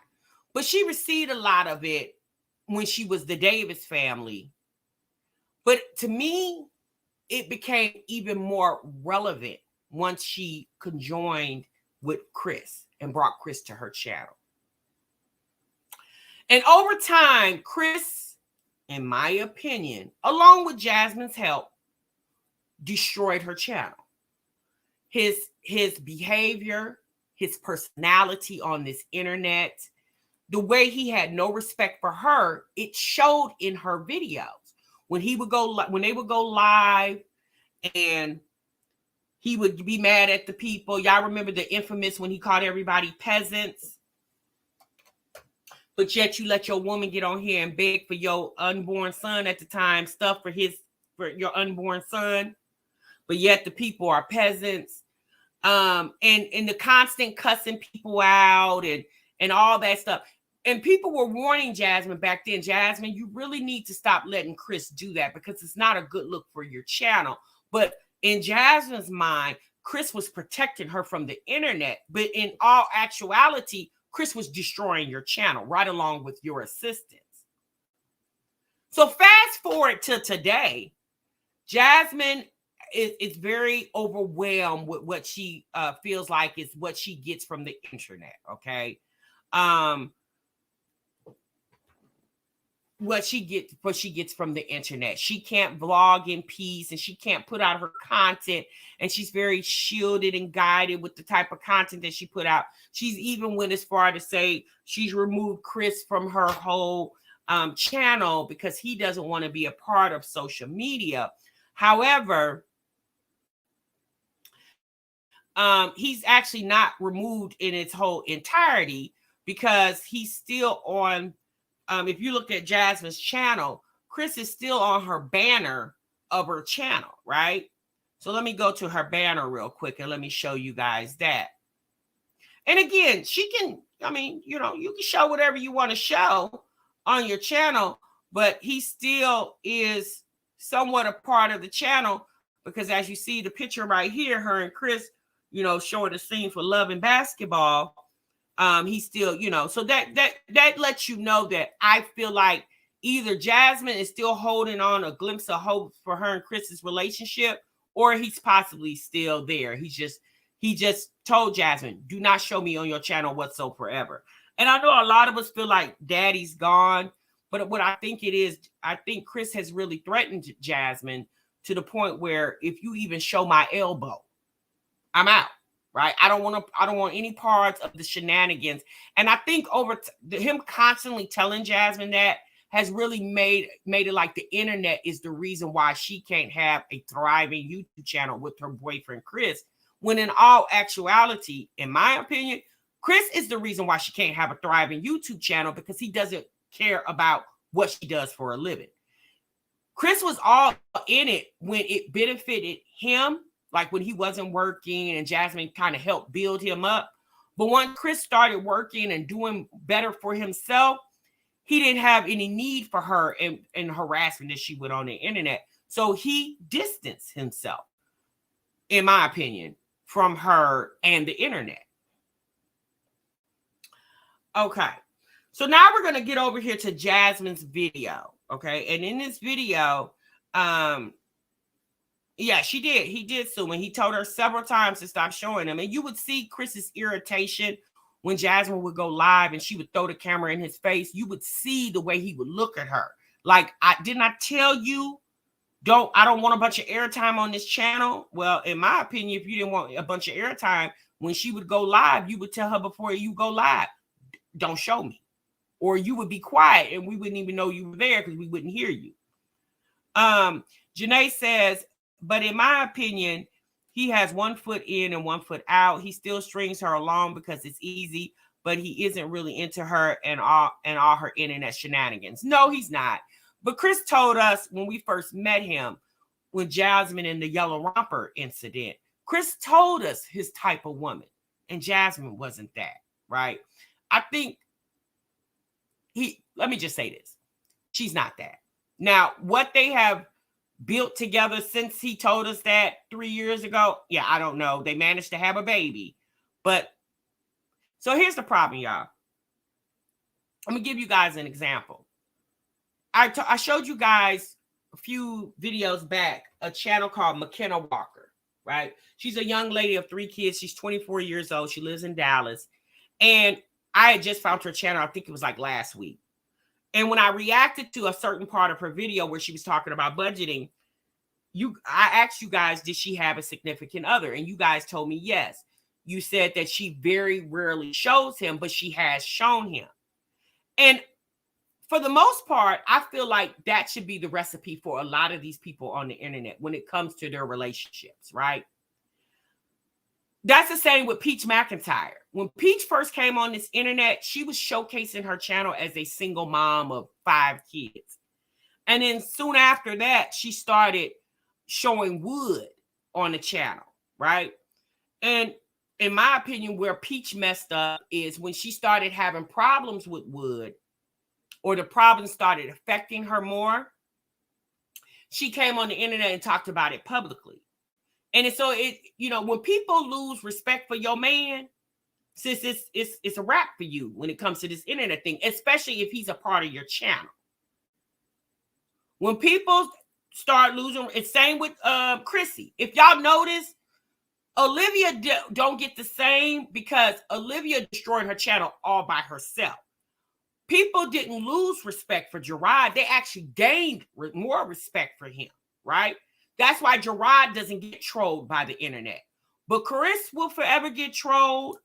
but she received a lot of it when she was the Davis family. But to me, it became even more relevant once she conjoined with Chris and brought Chris to her channel. And over time, Chris, in my opinion, along with Jasmine's help, destroyed her channel. His behavior, his personality on this internet, the way he had no respect for her, it showed in her videos. When they would go live and he would be mad at the people. Y'all remember the infamous when he called everybody peasants? But yet you let your woman get on here and beg for your unborn son at the time, stuff for your unborn son. But yet the people are peasants. And the constant cussing people out and all that stuff. And people were warning Jasmine back then, Jasmine, you really need to stop letting Chris do that, because it's not a good look for your channel. But in Jasmine's mind, Chris was protecting her from the internet. But in all actuality, Chris was destroying your channel right along with your assistance. So fast forward to today, Jasmine is very overwhelmed with what she feels like is what she gets from the internet, okay? What she gets from the internet. She can't vlog in peace and she can't put out her content, and she's very shielded and guided with the type of content that she put out. She's even went as far to say she's removed Chris from her whole channel because he doesn't want to be a part of social media. However, he's actually not removed in its whole entirety, because he's still on. If you look at Jasmine's channel, Chris is still on her banner of her channel, right? So let me go to her banner real quick and let me show you guys that. And again, she can, you can show whatever you want to show on your channel, but he still is somewhat a part of the channel, because as you see the picture right here, her and Chris, showing the scene for Love and Basketball. He's still, so that lets you know that I feel like either Jasmine is still holding on a glimpse of hope for her and Chris's relationship, or he's possibly still there. He just told Jasmine, do not show me on your channel whatsoever. And I know a lot of us feel like daddy's gone, but what I think it is, I think Chris has really threatened Jasmine to the point where if you even show my elbow, I'm out. Right. I don't want any parts of the shenanigans. And I think him constantly telling Jasmine that has really made it like the internet is the reason why she can't have a thriving YouTube channel with her boyfriend, Chris, when in all actuality, in my opinion, Chris is the reason why she can't have a thriving YouTube channel, because he doesn't care about what she does for a living. Chris was all in it when it benefited him, like when he wasn't working and Jasmine kind of helped build him up. But once Chris started working and doing better for himself, he didn't have any need for her and harassment that she went on the internet. So he distanced himself, in my opinion, from her and the internet. Okay. So now we're going to get over here to Jasmine's video. Okay. And in this video, Yeah, she did. He did sue, and he told her several times to stop showing him. And you would see Chris's irritation when Jasmine would go live and she would throw the camera in his face. You would see the way he would look at her. Like, I didn't I tell you, I don't want a bunch of airtime on this channel. Well, in my opinion, if you didn't want a bunch of airtime, when she would go live, you would tell her before you go live, don't show me. Or you would be quiet and we wouldn't even know you were there because we wouldn't hear you. Janae says, but in my opinion, he has 1 foot in and 1 foot out. He still strings her along because it's easy, but he isn't really into her and all her internet shenanigans. No, he's not. But Chris told us when we first met him, when Jasmine in the yellow romper incident, Chris told us his type of woman, and Jasmine wasn't that, right? I think let me just say this. She's not that. Now, what they have built together since he told us that 3 years ago, yeah, I don't know. They managed to have a baby. But so here's the problem, y'all. I'm going to give you guys an example. I showed you guys a few videos back, a channel called McKenna Walker, right? She's a young lady of 3 kids. She's 24 years old. She lives in Dallas. And I had just found her channel, I think it was like last week. And when I reacted to a certain part of her video where she was talking about budgeting, I asked you guys, did she have a significant other? And you guys told me yes. You said that she very rarely shows him, but she has shown him. And for the most part, I feel like that should be the recipe for a lot of these people on the internet when it comes to their relationships, right? That's the same with Peach McIntyre. When Peach first came on this internet, she was showcasing her channel as a single mom of 5 kids. And then soon after that, she started showing Wood on the channel, right? And in my opinion, where Peach messed up is when she started having problems with Wood, or the problems started affecting her more, she came on the internet and talked about it publicly. And so when people lose respect for your man, sis, it's a wrap for you when it comes to this internet thing, especially if he's a part of your channel. When people start losing, it's same with Chrissy. If y'all notice, Olivia don't get the same because Olivia destroyed her channel all by herself. People didn't lose respect for Gerard. They actually gained more respect for him, right? That's why Gerard doesn't get trolled by the internet. But Chris will forever get trolled.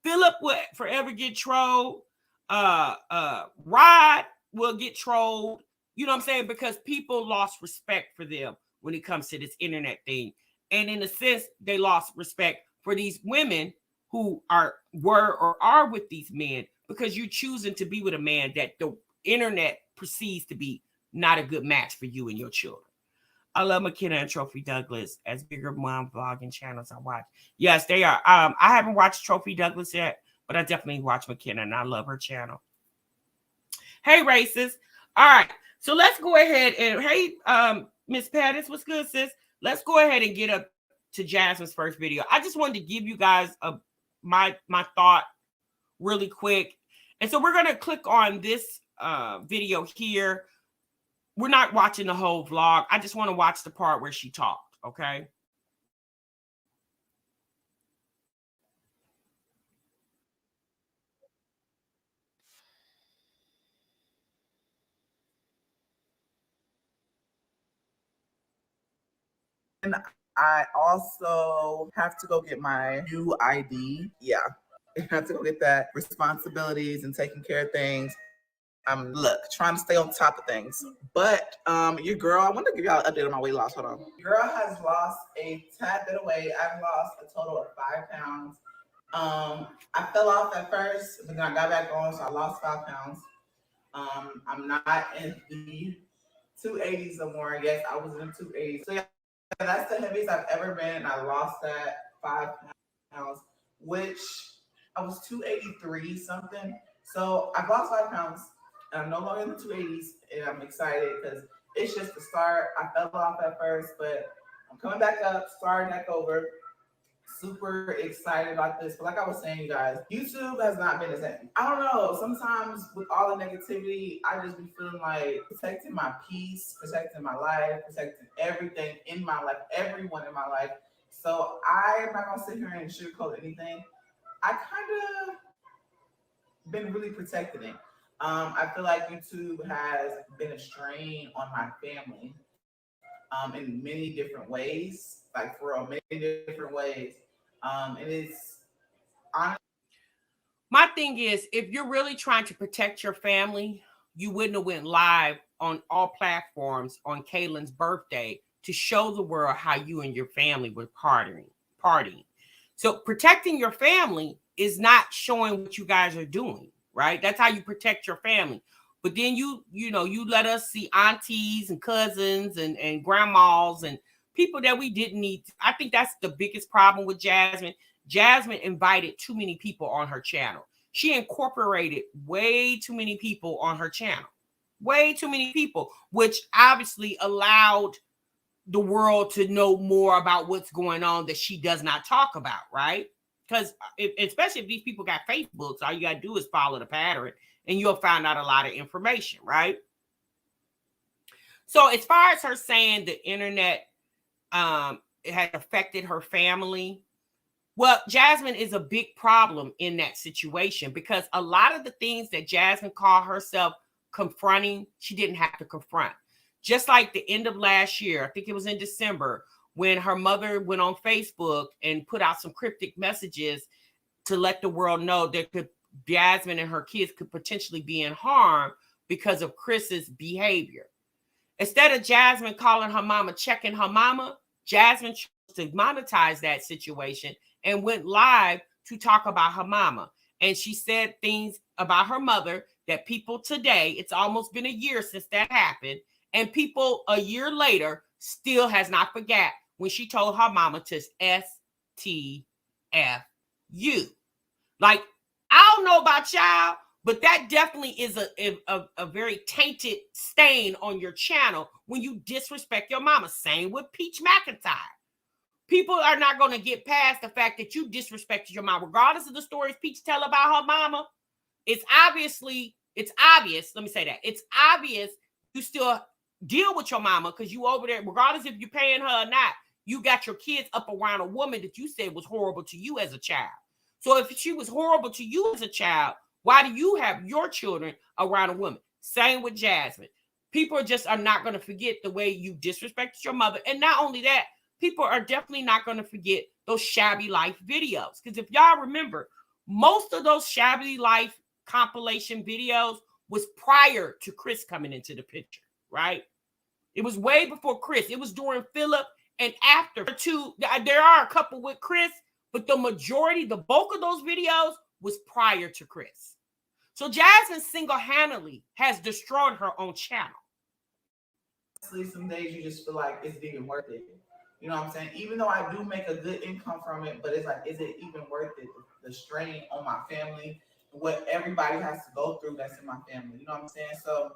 Philip will forever get trolled. Rod will get trolled. You know what I'm saying? Because people lost respect for them when it comes to this internet thing. And in a sense, they lost respect for these women who were or are with these men, because you're choosing to be with a man that the internet perceives to be not a good match for you and your children. I love McKenna and Trophy Douglas as bigger mom vlogging channels I watch. Yes, they are. I haven't watched Trophy Douglas yet, but I definitely watch McKenna and I love her channel. Hey, racist. All right. So let's go ahead and, hey, Miss Pattis, what's good, sis? Let's go ahead and get up to Jasmine's first video. I just wanted to give you guys my thought really quick. And so we're going to click on this video here. We're not watching the whole vlog. I just want to watch the part where she talked, okay? And I also have to go get my new ID. Yeah, I have to go get that. Responsibilities and taking care of things. I'm trying to stay on top of things. But your girl, I want to give y'all an update on my weight loss. Hold on. Your girl has lost a tad bit of weight. I've lost a total of 5 pounds. I fell off at first, but then I got back on, so I lost 5 pounds. I'm not in the 280s no more. Yes, I was in the 280s. So yeah, that's the heaviest I've ever been, and I lost that 5 pounds, which I was 283 something. So I've lost 5 pounds, and I'm no longer in the 280s, and I'm excited because it's just the start. I fell off at first, but I'm coming back up, starting back over. super excited about this. But like I was saying, you guys, YouTube has not been the same. I don't know. Sometimes with all the negativity, I just be feeling like protecting my peace, protecting my life, protecting everything in my life, everyone in my life. So I'm not gonna sit here and sugarcoat anything. I kind of been really protecting it. I feel like YouTube has been a strain on my family in many different ways, like for real, many different ways. And it's honestly, My thing is, if you're really trying to protect your family, you wouldn't have went live on all platforms on Kaylin's birthday to show the world how you and your family were partying. So protecting your family is not showing what you guys are doing, right? That's how you protect your family. But then you let us see aunties and cousins and grandmas and people that we didn't need. I think that's the biggest problem with Jasmine. Jasmine invited too many people on her channel. She incorporated way too many people on her channel. Way too many people, which obviously allowed the world to know more about what's going on that she does not talk about, right? Because especially if these people got Facebooks, all you got to do is follow the pattern and you'll find out a lot of information, right? So as far as her saying the internet it has affected her family, well, Jasmine is a big problem in that situation because a lot of the things that Jasmine called herself confronting, she didn't have to confront. Just like the end of last year, I think it was in December, when her mother went on Facebook and put out some cryptic messages to let the world know that Jasmine and her kids could potentially be in harm because of Chris's behavior. Instead of Jasmine calling her mama, checking her mama, Jasmine chose to monetize that situation and went live to talk about her mama. And she said things about her mother that people today, it's almost been a year since that happened, and people a year later still has not forgot when she told her mama to STFU. Like, I don't know about y'all, but that definitely is a very tainted stain on your channel when you disrespect your mama. Same with Peach McIntyre. People are not going to get past the fact that you disrespected your mom, regardless of the stories Peach tell about her mama. It's obvious. Let me say that. It's obvious you still deal with your mama because you over there, regardless if you're paying her or not, you got your kids up around a woman that you said was horrible to you as a child. So if she was horrible to you as a child, why do you have your children around a woman? Same with Jasmine. People just are not going to forget the way you disrespected your mother. And not only that, people are definitely not going to forget those Shabby Life videos. Because if y'all remember, most of those Shabby Life compilation videos was prior to Chris coming into the picture, right? It was way before Chris. It was during Philip and after. There are a couple with Chris, but the majority, the bulk of those videos was prior to Chris. So Jasmine single-handedly has destroyed her own channel. some days you just feel like it's even worth it. You know what I'm saying? Even though I do make a good income from it, but it's like, is it even worth it? The strain on my family, what everybody has to go through that's in my family. You know what I'm saying? So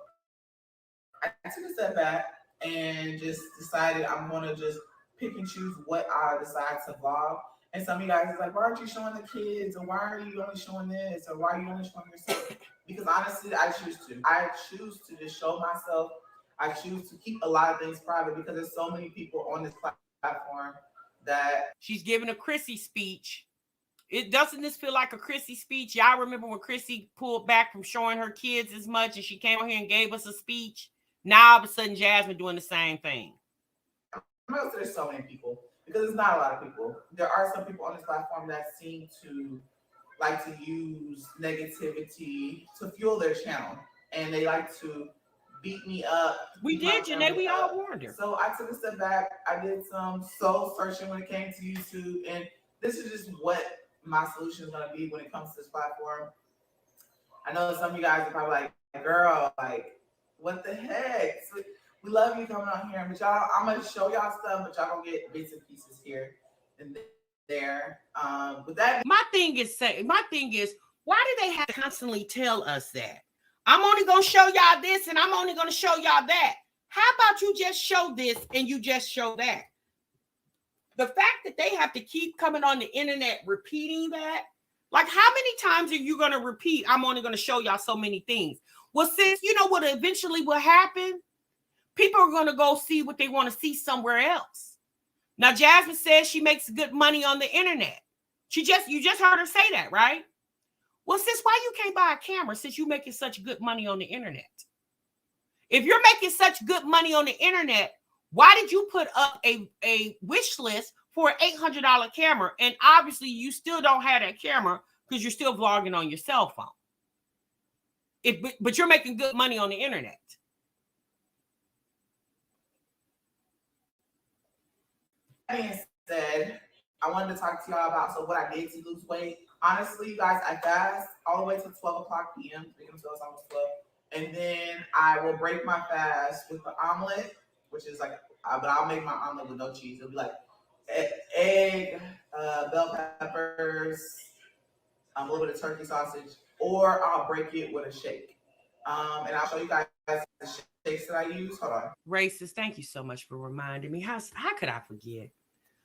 I took a step back and just decided I'm going to just pick and choose what I decide to vlog. And some of you guys is like, why aren't you showing the kids? Or why are you only showing this? Or why are you only showing yourself? Because honestly, I choose to. I choose to just show myself. I choose to keep a lot of things private because there's so many people on this platform that... She's giving a Chrissy speech. Doesn't this feel like a Chrissy speech? Y'all remember when Chrissy pulled back from showing her kids as much and she came on here and gave us a speech? Now all of a sudden Jasmine doing the same thing. There's so many people because it's not a lot of people. There are some people on this platform that seem to like to use negativity to fuel their channel, and they like to beat me up. We did, Janae. We all warned her. So I took a step back. I did some soul searching when it came to YouTube, and this is just what my solution is going to be when it comes to this platform. I know some of you guys are probably like, girl, like, what the heck? So we love you coming on here, but y'all, I'm going to show y'all stuff, but y'all going to get bits and pieces here and there. With that, my thing is, why do they have to constantly tell us that? I'm only going to show y'all this and I'm only going to show y'all that. How about you just show this and you just show that? The fact that they have to keep coming on the internet repeating that, like, how many times are you going to repeat? I'm only going to show y'all so many things. Well, since you know what eventually will happen, people are going to go see what they want to see somewhere else. Now, Jasmine says she makes good money on the internet. You just heard her say that, right? Well, sis, why you can't buy a camera since you're making such good money on the internet? If you're making such good money on the internet, why did you put up a wish list for an $800 camera? And obviously you still don't have that camera because you're still vlogging on your cell phone. But you're making good money on the internet. That being said, I wanted to talk to y'all about what I did to lose weight. Honestly, you guys, I fast all the way to 12 o'clock p.m. It's almost 12. And then I will break my fast with the omelet, which is like, but I'll make my omelet with no cheese. It'll be like egg, bell peppers, a little bit of turkey sausage, or I'll break it with a shake. And I'll show you guys the shakes that I use. Hold on. Racist, thank you so much for reminding me. How could I forget?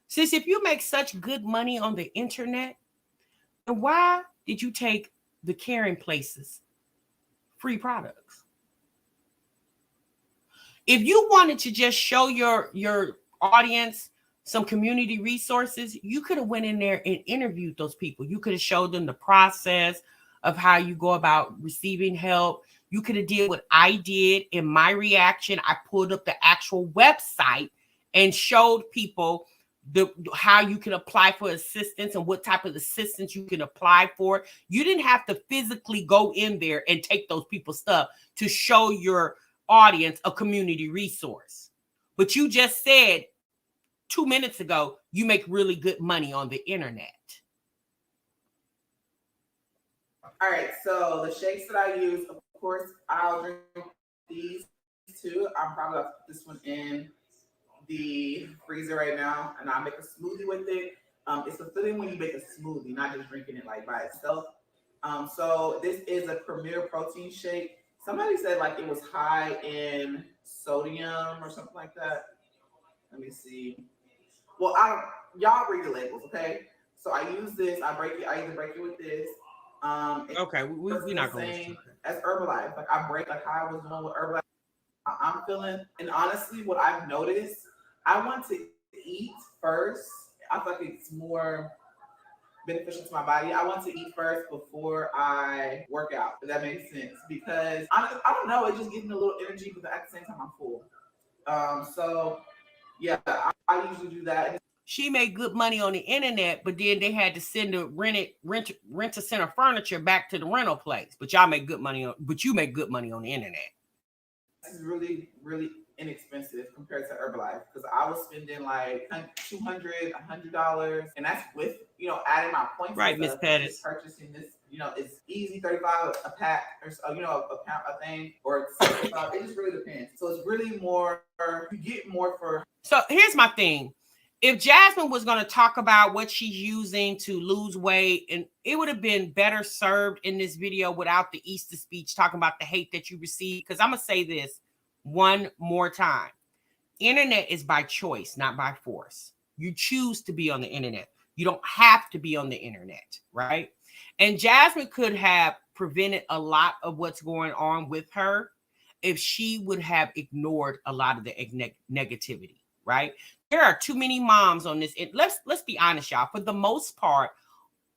Sis, if you make such good money on the internet, then why did you take the Caring Places free products? If you wanted to just show your audience some community resources, you could have went in there and interviewed those people. You could have showed them the process of how you go about receiving help. You could have did what I did in my reaction. I pulled up the actual website and showed people how you can apply for assistance and what type of assistance you can apply for. You didn't have to physically go in there and take those people's stuff to show your audience a community resource. But you just said 2 minutes ago, you make really good money on the internet. All right, so the shakes that I use, of course, I'll drink these two. I'm probably gonna put this one in the freezer right now, and I'll make a smoothie with it. It's a feeling when you make a smoothie, not just drinking it like by itself. So this is a Premier Protein shake. Somebody said like it was high in sodium or something like that. Let me see. Well, y'all read the labels, okay? So I use this. I either break it with this. Okay, we're not going to as Herbalife. Like I break like how I was doing with Herbalife. I'm feeling, and honestly, what I've noticed, I want to eat first. I feel like it's more beneficial to my body. I want to eat first before I work out, if that makes sense. Because I don't know, it just gives me a little energy, but at the same time I'm full. So yeah, I usually do that. She made good money on the internet, but then they had to send the rent-a-center furniture back to the rental place. But you make good money on the internet. This is really, really inexpensive compared to Herbalife because I was spending like $200, $100, and that's with adding my points. Right, Miss Pettis. Purchasing this, it's easy, $35 a pack, or a thing, or $75. It just really depends. So it's really more. You get more for. So here's my thing. If Jasmine was going to talk about what she's using to lose weight, and it would have been better served in this video without the Easter speech talking about the hate that you receive. Because I'm going to say this one more time. Internet is by choice, not by force. You choose to be on the internet. You don't have to be on the internet, right? And Jasmine could have prevented a lot of what's going on with her if she would have ignored a lot of the negativity, right? There are too many moms on this. Let's be honest, y'all. For the most part,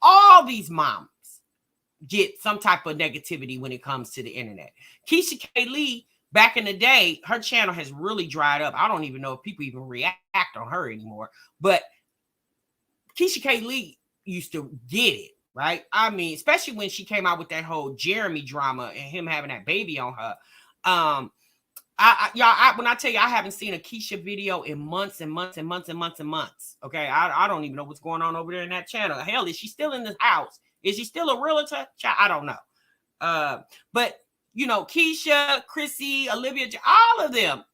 all these moms get some type of negativity when it comes to the internet. Keisha K. Lee, back in the day, her channel has really dried up. I don't even know if people even react on her anymore. But Keisha K. Lee used to get it, right? I mean, especially when she came out with that whole Jeremy drama and him having that baby on her. When I tell you I haven't seen a Keisha video in months and months and months and months and months. Okay, I don't even know what's going on over there in that channel. Hell, is she still in the house? Is she still a realtor? I don't know. But Keisha, Chrissy, Olivia, all of them,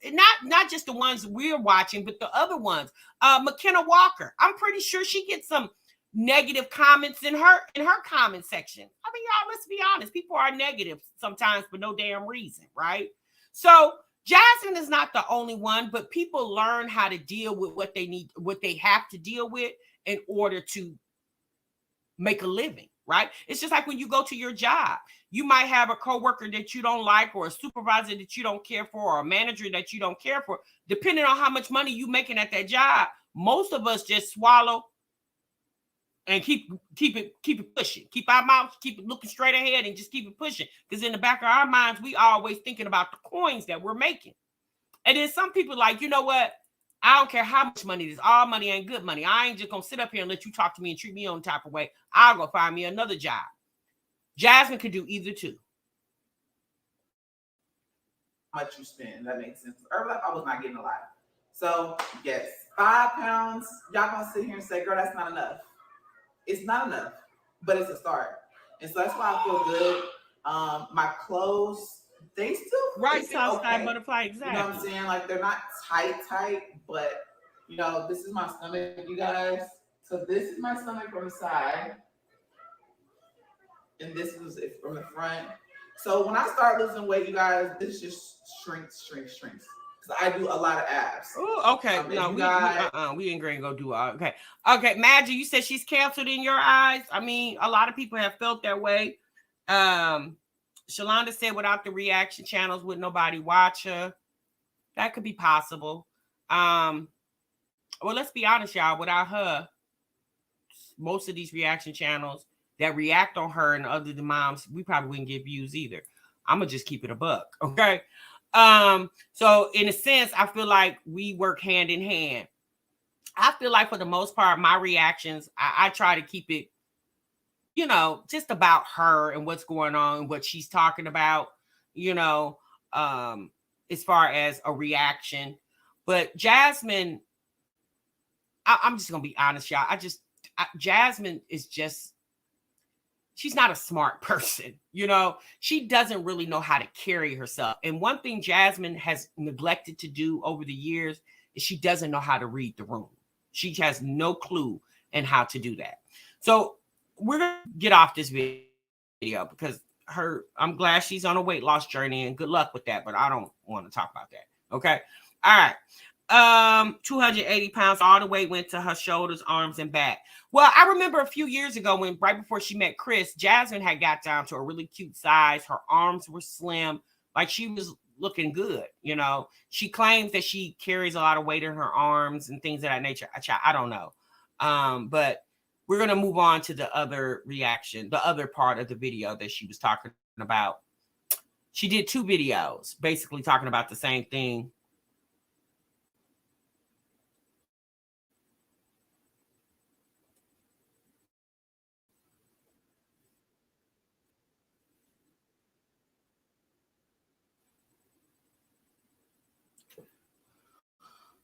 not just the ones we're watching, but the other ones. McKenna Walker, I'm pretty sure she gets some negative comments in her comment section. I mean, y'all, let's be honest. People are negative sometimes for no damn reason, right? So Jasmine is not the only one, but people learn how to deal with what they need, what they have to deal with in order to make a living, right? It's just like when you go to your job, you might have a coworker that you don't like, or a supervisor that you don't care for, or a manager that you don't care for. Depending on how much money you making at that job, most of us just swallow and keep it pushing. Keep our mouths, keep it looking straight ahead, and just keep it pushing. Because in the back of our minds, we always thinking about the coins that we're making. And then some people like, you know what? I don't care how much money it is. All money ain't good money. I ain't just gonna sit up here and let you talk to me and treat me on the type of way. I'll go find me another job. Jasmine could do either two. How much you spend? That makes sense. Herbalife, I was not getting a lot. So yes, 5 pounds. Y'all gonna sit here and say, "Girl, that's not enough." It's not enough, but it's a start, and so that's why I feel good. My clothes, they still right. Southside okay. Butterfly, exactly. You know what I'm saying? Like they're not tight, but you know, this is my stomach, you guys. So this is my stomach from the side, and this is it from the front. So when I start losing weight, you guys, this just shrinks. Because I do a lot of abs. Oh, okay. No, we ain't gonna go do all. Okay. Maggie, you said she's canceled in your eyes. I mean, a lot of people have felt that way. Shalonda said without the reaction channels, would nobody watch her? That could be possible. Well, let's be honest, y'all. Without her, most of these reaction channels that react on her and other moms, we probably wouldn't get views either. I'm gonna just keep it a buck, okay? So in a sense, I feel like we work hand in hand. I feel like for the most part, my reactions, I try to keep it, you know, just about her and what's going on, what she's talking about, you know, as far as a reaction. But Jasmine, I'm just gonna be honest, y'all. Jasmine is just, she's not a smart person. You know, she doesn't really know how to carry herself. And one thing Jasmine has neglected to do over the years is she doesn't know how to read the room. She has no clue in how to do that. So we're going to get off this video because I'm glad she's on a weight loss journey and good luck with that, but I don't want to talk about that. Okay. All right. 280 pounds, all the weight went to her shoulders, arms, and back. Well, I remember a few years ago when right before she met Chris, Jasmine had got down to a really cute size. Her arms were slim, like she was looking good. You know, she claims that she carries a lot of weight in her arms and things of that nature. I don't know. But we're going to move on to the other reaction, the other part of the video that she was talking about. She did 2 videos basically talking about the same thing.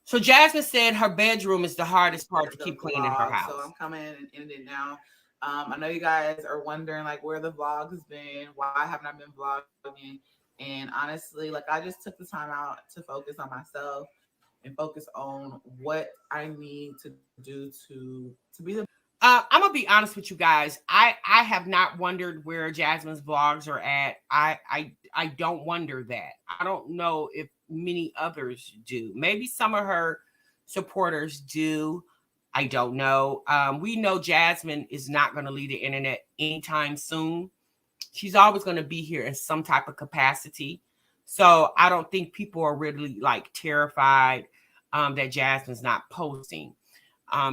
So Jasmine said her bedroom is the hardest part to keep clean in her house. So I'm coming and ending it now. I know you guys are wondering like where the vlog has been, why haven't I been vlogging? And honestly, like I just took the time out to focus on myself and focus on what I need to do to be the. I'm gonna be honest with you guys. I have not wondered where Jasmine's vlogs are at. I don't wonder that. I don't know if many others do. Maybe some of her supporters do. I don't know. We know Jasmine is not going to leave the internet anytime soon. She's always going to be here in some type of capacity. So I don't think people are really like terrified that Jasmine's not posting.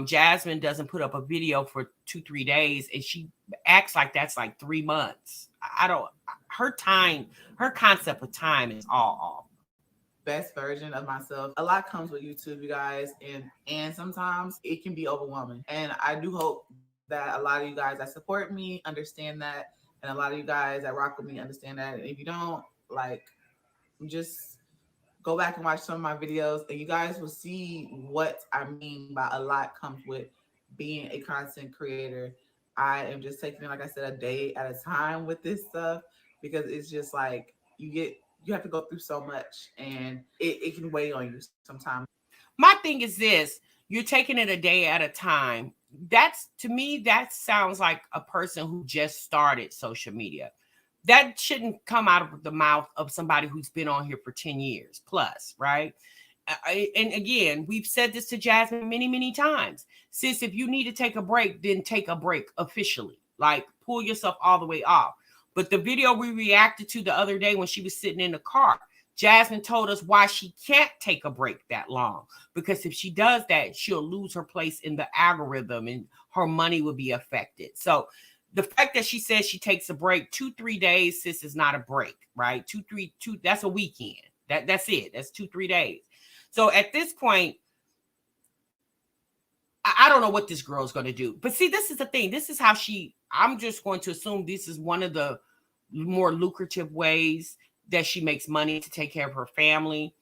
Jasmine doesn't put up a video for 2-3 days and she acts like that's like 3 months. Her concept of time is all off. Best version of myself. A lot comes with YouTube, you guys, and sometimes it can be overwhelming. And I do hope that a lot of you guys that support me understand that, and a lot of you guys that rock with me understand that. And if you don't, like, just go back and watch some of my videos, and you guys will see what I mean by a lot comes with being a content creator. I am just taking it, like I said, a day at a time with this stuff, because it's just like you have to go through so much, and it can weigh on you sometimes. My thing is this: you're taking it a day at a time. To me, that sounds like a person who just started social media. that shouldn't come out of the mouth of somebody who's been on here for 10 years plus, right? And again, we've said this to Jasmine many, many times. Sis, if you need to take a break, then take a break officially. Like, pull yourself all the way off. But the video we reacted to the other day when she was sitting in the car, Jasmine told us why she can't take a break that long. Because if she does that, she'll lose her place in the algorithm and her money will be affected. So the fact that she says she takes a break 2-3 days, sis, is not a break, right? 2-3, that's a weekend. That's it. That's 2-3 days. So at this point, I don't know what this girl's going to do. But see, this is the thing. This is how I'm just going to assume this is one of the more lucrative ways that she makes money to take care of her family.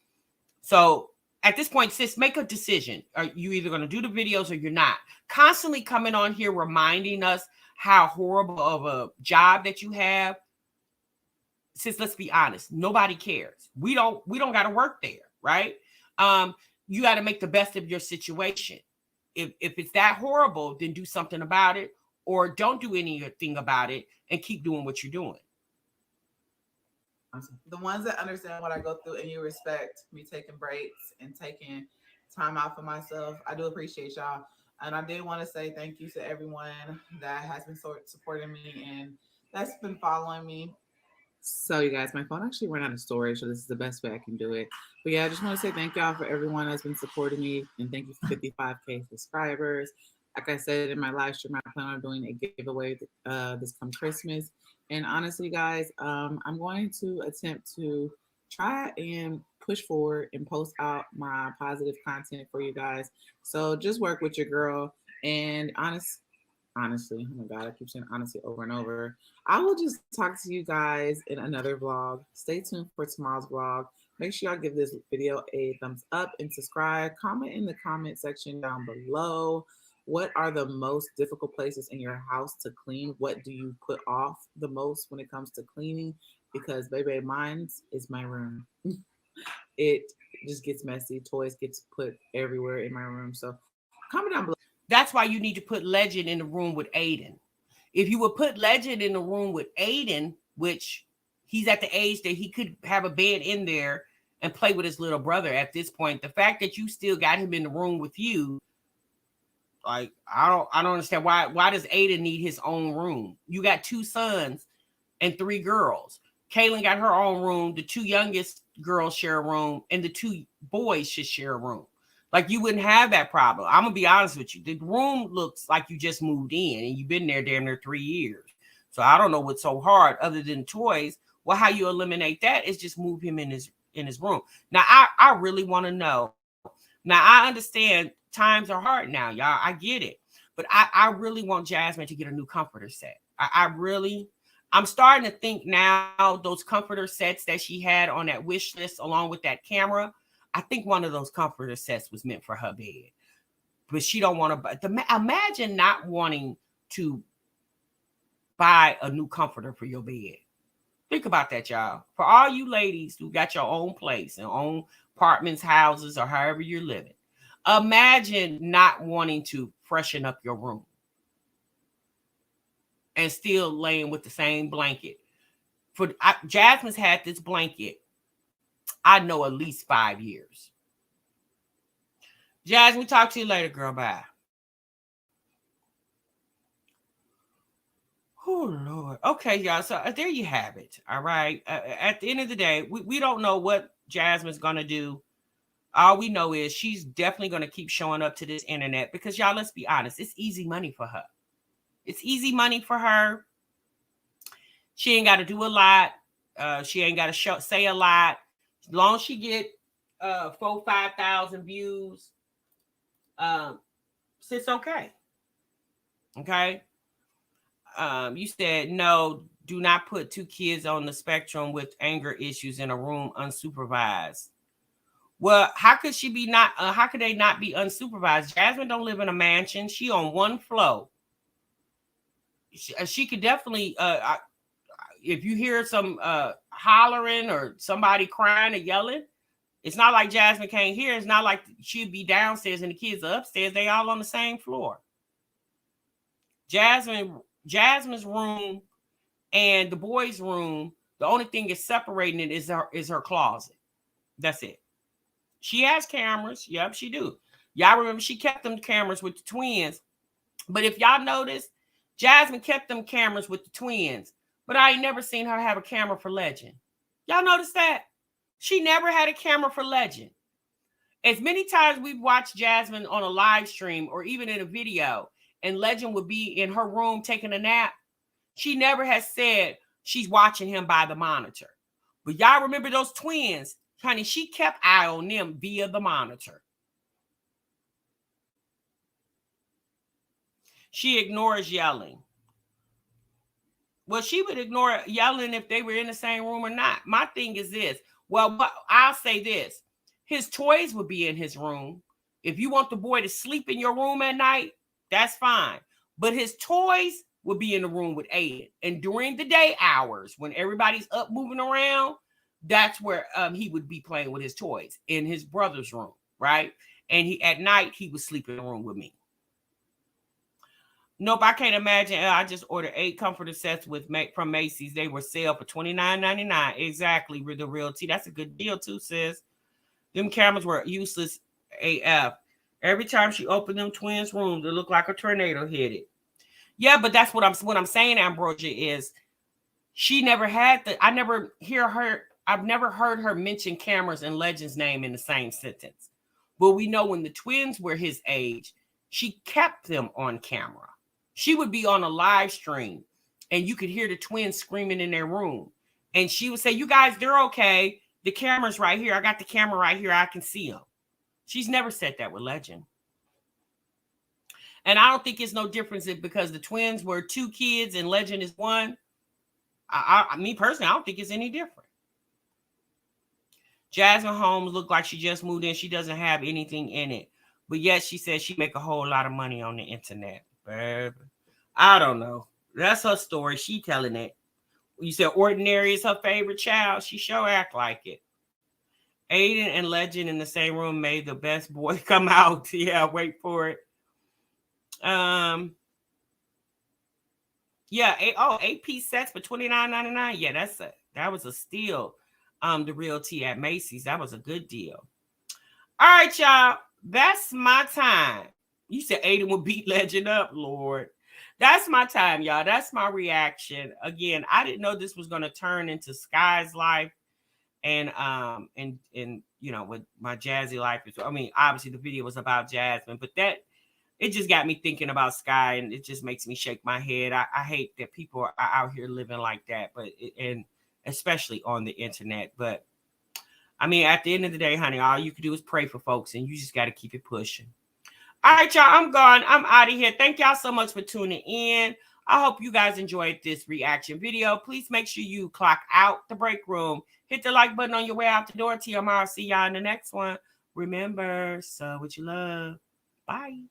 So at this point, sis, make a decision. Are you either going to do the videos or you're not? Constantly coming on here reminding us how horrible of a job that you have. Sis, let's be honest. Nobody cares. We don't got to work there, right? You got to make the best of your situation. If it's that horrible, then do something about it, or don't do anything about it and keep doing what you're doing. The ones that understand what I go through and you respect me taking breaks and taking time out for myself, I do appreciate y'all. And I did want to say thank you to everyone that has been supporting me and that's been following me. So you guys, my phone actually ran out of storage, so this is the best way I can do it. But yeah, I just want to say thank y'all for everyone that's been supporting me, and thank you for 55K subscribers. Like I said in my live stream, I plan on doing a giveaway this come Christmas. And honestly, guys, I'm going to attempt to try and push forward and post out my positive content for you guys. So just work with your girl. And honestly, oh my God, I keep saying honestly over and over. I will just talk to you guys in another vlog. Stay tuned for tomorrow's vlog. Make sure y'all give this video a thumbs up and subscribe. Comment in the comment section down below. What are the most difficult places in your house to clean? What do you put off the most when it comes to cleaning? Because baby, mine is my room. It just gets messy. Toys gets put everywhere in my room. So comment down below. That's why you need to put Legend in the room with Aiden. If you would put Legend in the room with Aiden, which he's at the age that he could have a bed in there and play with his little brother at this point, the fact that you still got him in the room with you, like, I don't understand why does Aiden need his own room? You got 2 sons and 3 girls. Kaylin got her own room. The 2 youngest girls share a room, and the 2 boys should share a room. Like, you wouldn't have that problem. I'm gonna be honest with you. The room looks like you just moved in and you've been there damn near 3 years. So I don't know what's so hard other than toys. Well, how you eliminate that is just move him in his room. Now, I really want to know. Now, I understand times are hard now, y'all. I get it. But I really want Jasmine to get a new comforter set. I'm starting to think now those comforter sets that she had on that wish list along with that camera, I think one of those comforter sets was meant for her bed. But she don't want to. Imagine not wanting to buy a new comforter for your bed. Think about that, y'all. For all you ladies who got your own place and own apartments, houses, or however you're living, imagine not wanting to freshen up your room and still laying with the same blanket. Jasmine's had this blanket, I know, at least 5 years. Jasmine, talk to you later, girl. Bye. Oh, Lord. Okay, y'all. So there you have it. All right. At the end of the day, we don't know what Jasmine's going to do. All we know is she's definitely going to keep showing up to this internet because, y'all, let's be honest, it's easy money for her. It's easy money for her. She ain't got to do a lot. She ain't got to say a lot. As long as she get 4,000-5,000 views, it's okay. Okay. You said, no, do not put 2 kids on the spectrum with anger issues in a room unsupervised. Well, how could she be not? How could they not be unsupervised? Jasmine don't live in a mansion. She on 1 floor. She could definitely, if you hear some hollering or somebody crying or yelling, it's not like Jasmine can't hear. It's not like she'd be downstairs and the kids are upstairs. They all on the same floor. Jasmine's room And the boys' room, the only thing is separating it is her closet. That's it. She has cameras. Yep, she do. Y'all remember she kept them cameras with the twins. But if y'all notice, Jasmine kept them cameras with the twins. But I ain't never seen her have a camera for Legend. Y'all notice that? She never had a camera for Legend. As many times we've watched Jasmine on a live stream or even in a video, and Legend would be in her room taking a nap, she never has said she's watching him by the monitor. But y'all remember those twins? Honey, she kept eye on them via the monitor. She ignores yelling. Well, she would ignore yelling if they were in the same room or not. My thing is this. Well, I'll say this. His toys would be in his room. If you want the boy to sleep in your room at night, that's fine. But his toys would be in the room with Aiden. And during the day hours, when everybody's up moving around, that's where he would be playing with his toys in his brother's room, right? And at night, he would sleep in the room with me. Nope, I can't imagine. I just ordered 8 comforter sets from Macy's. They were sale for $29.99. Exactly, with the real tea. That's a good deal too, sis. Them cameras were useless AF. Every time she opened them twins' rooms, it looked like a tornado hit it. Yeah, but that's what I'm saying, Ambrosia, is she never had I've never heard her mention cameras and Legend's name in the same sentence. But we know when the twins were his age, she kept them on camera. She would be on a live stream and you could hear the twins screaming in their room. And she would say, you guys, they're okay. The camera's right here. I got the camera right here. I can see them. She's never said that with Legend. And I don't think it's no difference because the twins were 2 kids and Legend is 1. Me personally, I don't think it's any different. Jasmine Holmes looked like she just moved in. She doesn't have anything in it. But yet she says she make a whole lot of money on the internet. Baby. I don't know. That's her story. She telling it. You said Ordinary is her favorite child. She sure act like it. Aiden and Legend in the same room made the best boy come out. Yeah, wait for it. Yeah. 8-piece sets for $29.99. Yeah, that was a steal. The real tea at Macy's. That was a good deal. All right, y'all. That's my time. You said Aiden would beat Legend up, Lord. That's my time, y'all. That's my reaction. Again, I didn't know this was going to turn into SKYE'S life and you know, with my Jazzy Life. I mean, obviously the video was about Jasmine, but it just got me thinking about Sky, and it just makes me shake my head. I hate that people are out here living like that, and especially on the internet. But I mean, at the end of the day, honey, all you can do is pray for folks, and you just got to keep it pushing. All right, y'all, I'm gone. I'm out of here. Thank y'all so much for tuning in. I hope you guys enjoyed this reaction video. Please make sure you clock out the break room. Hit the like button on your way out the door. TMR. See y'all in the next one. Remember, so what you love. Bye.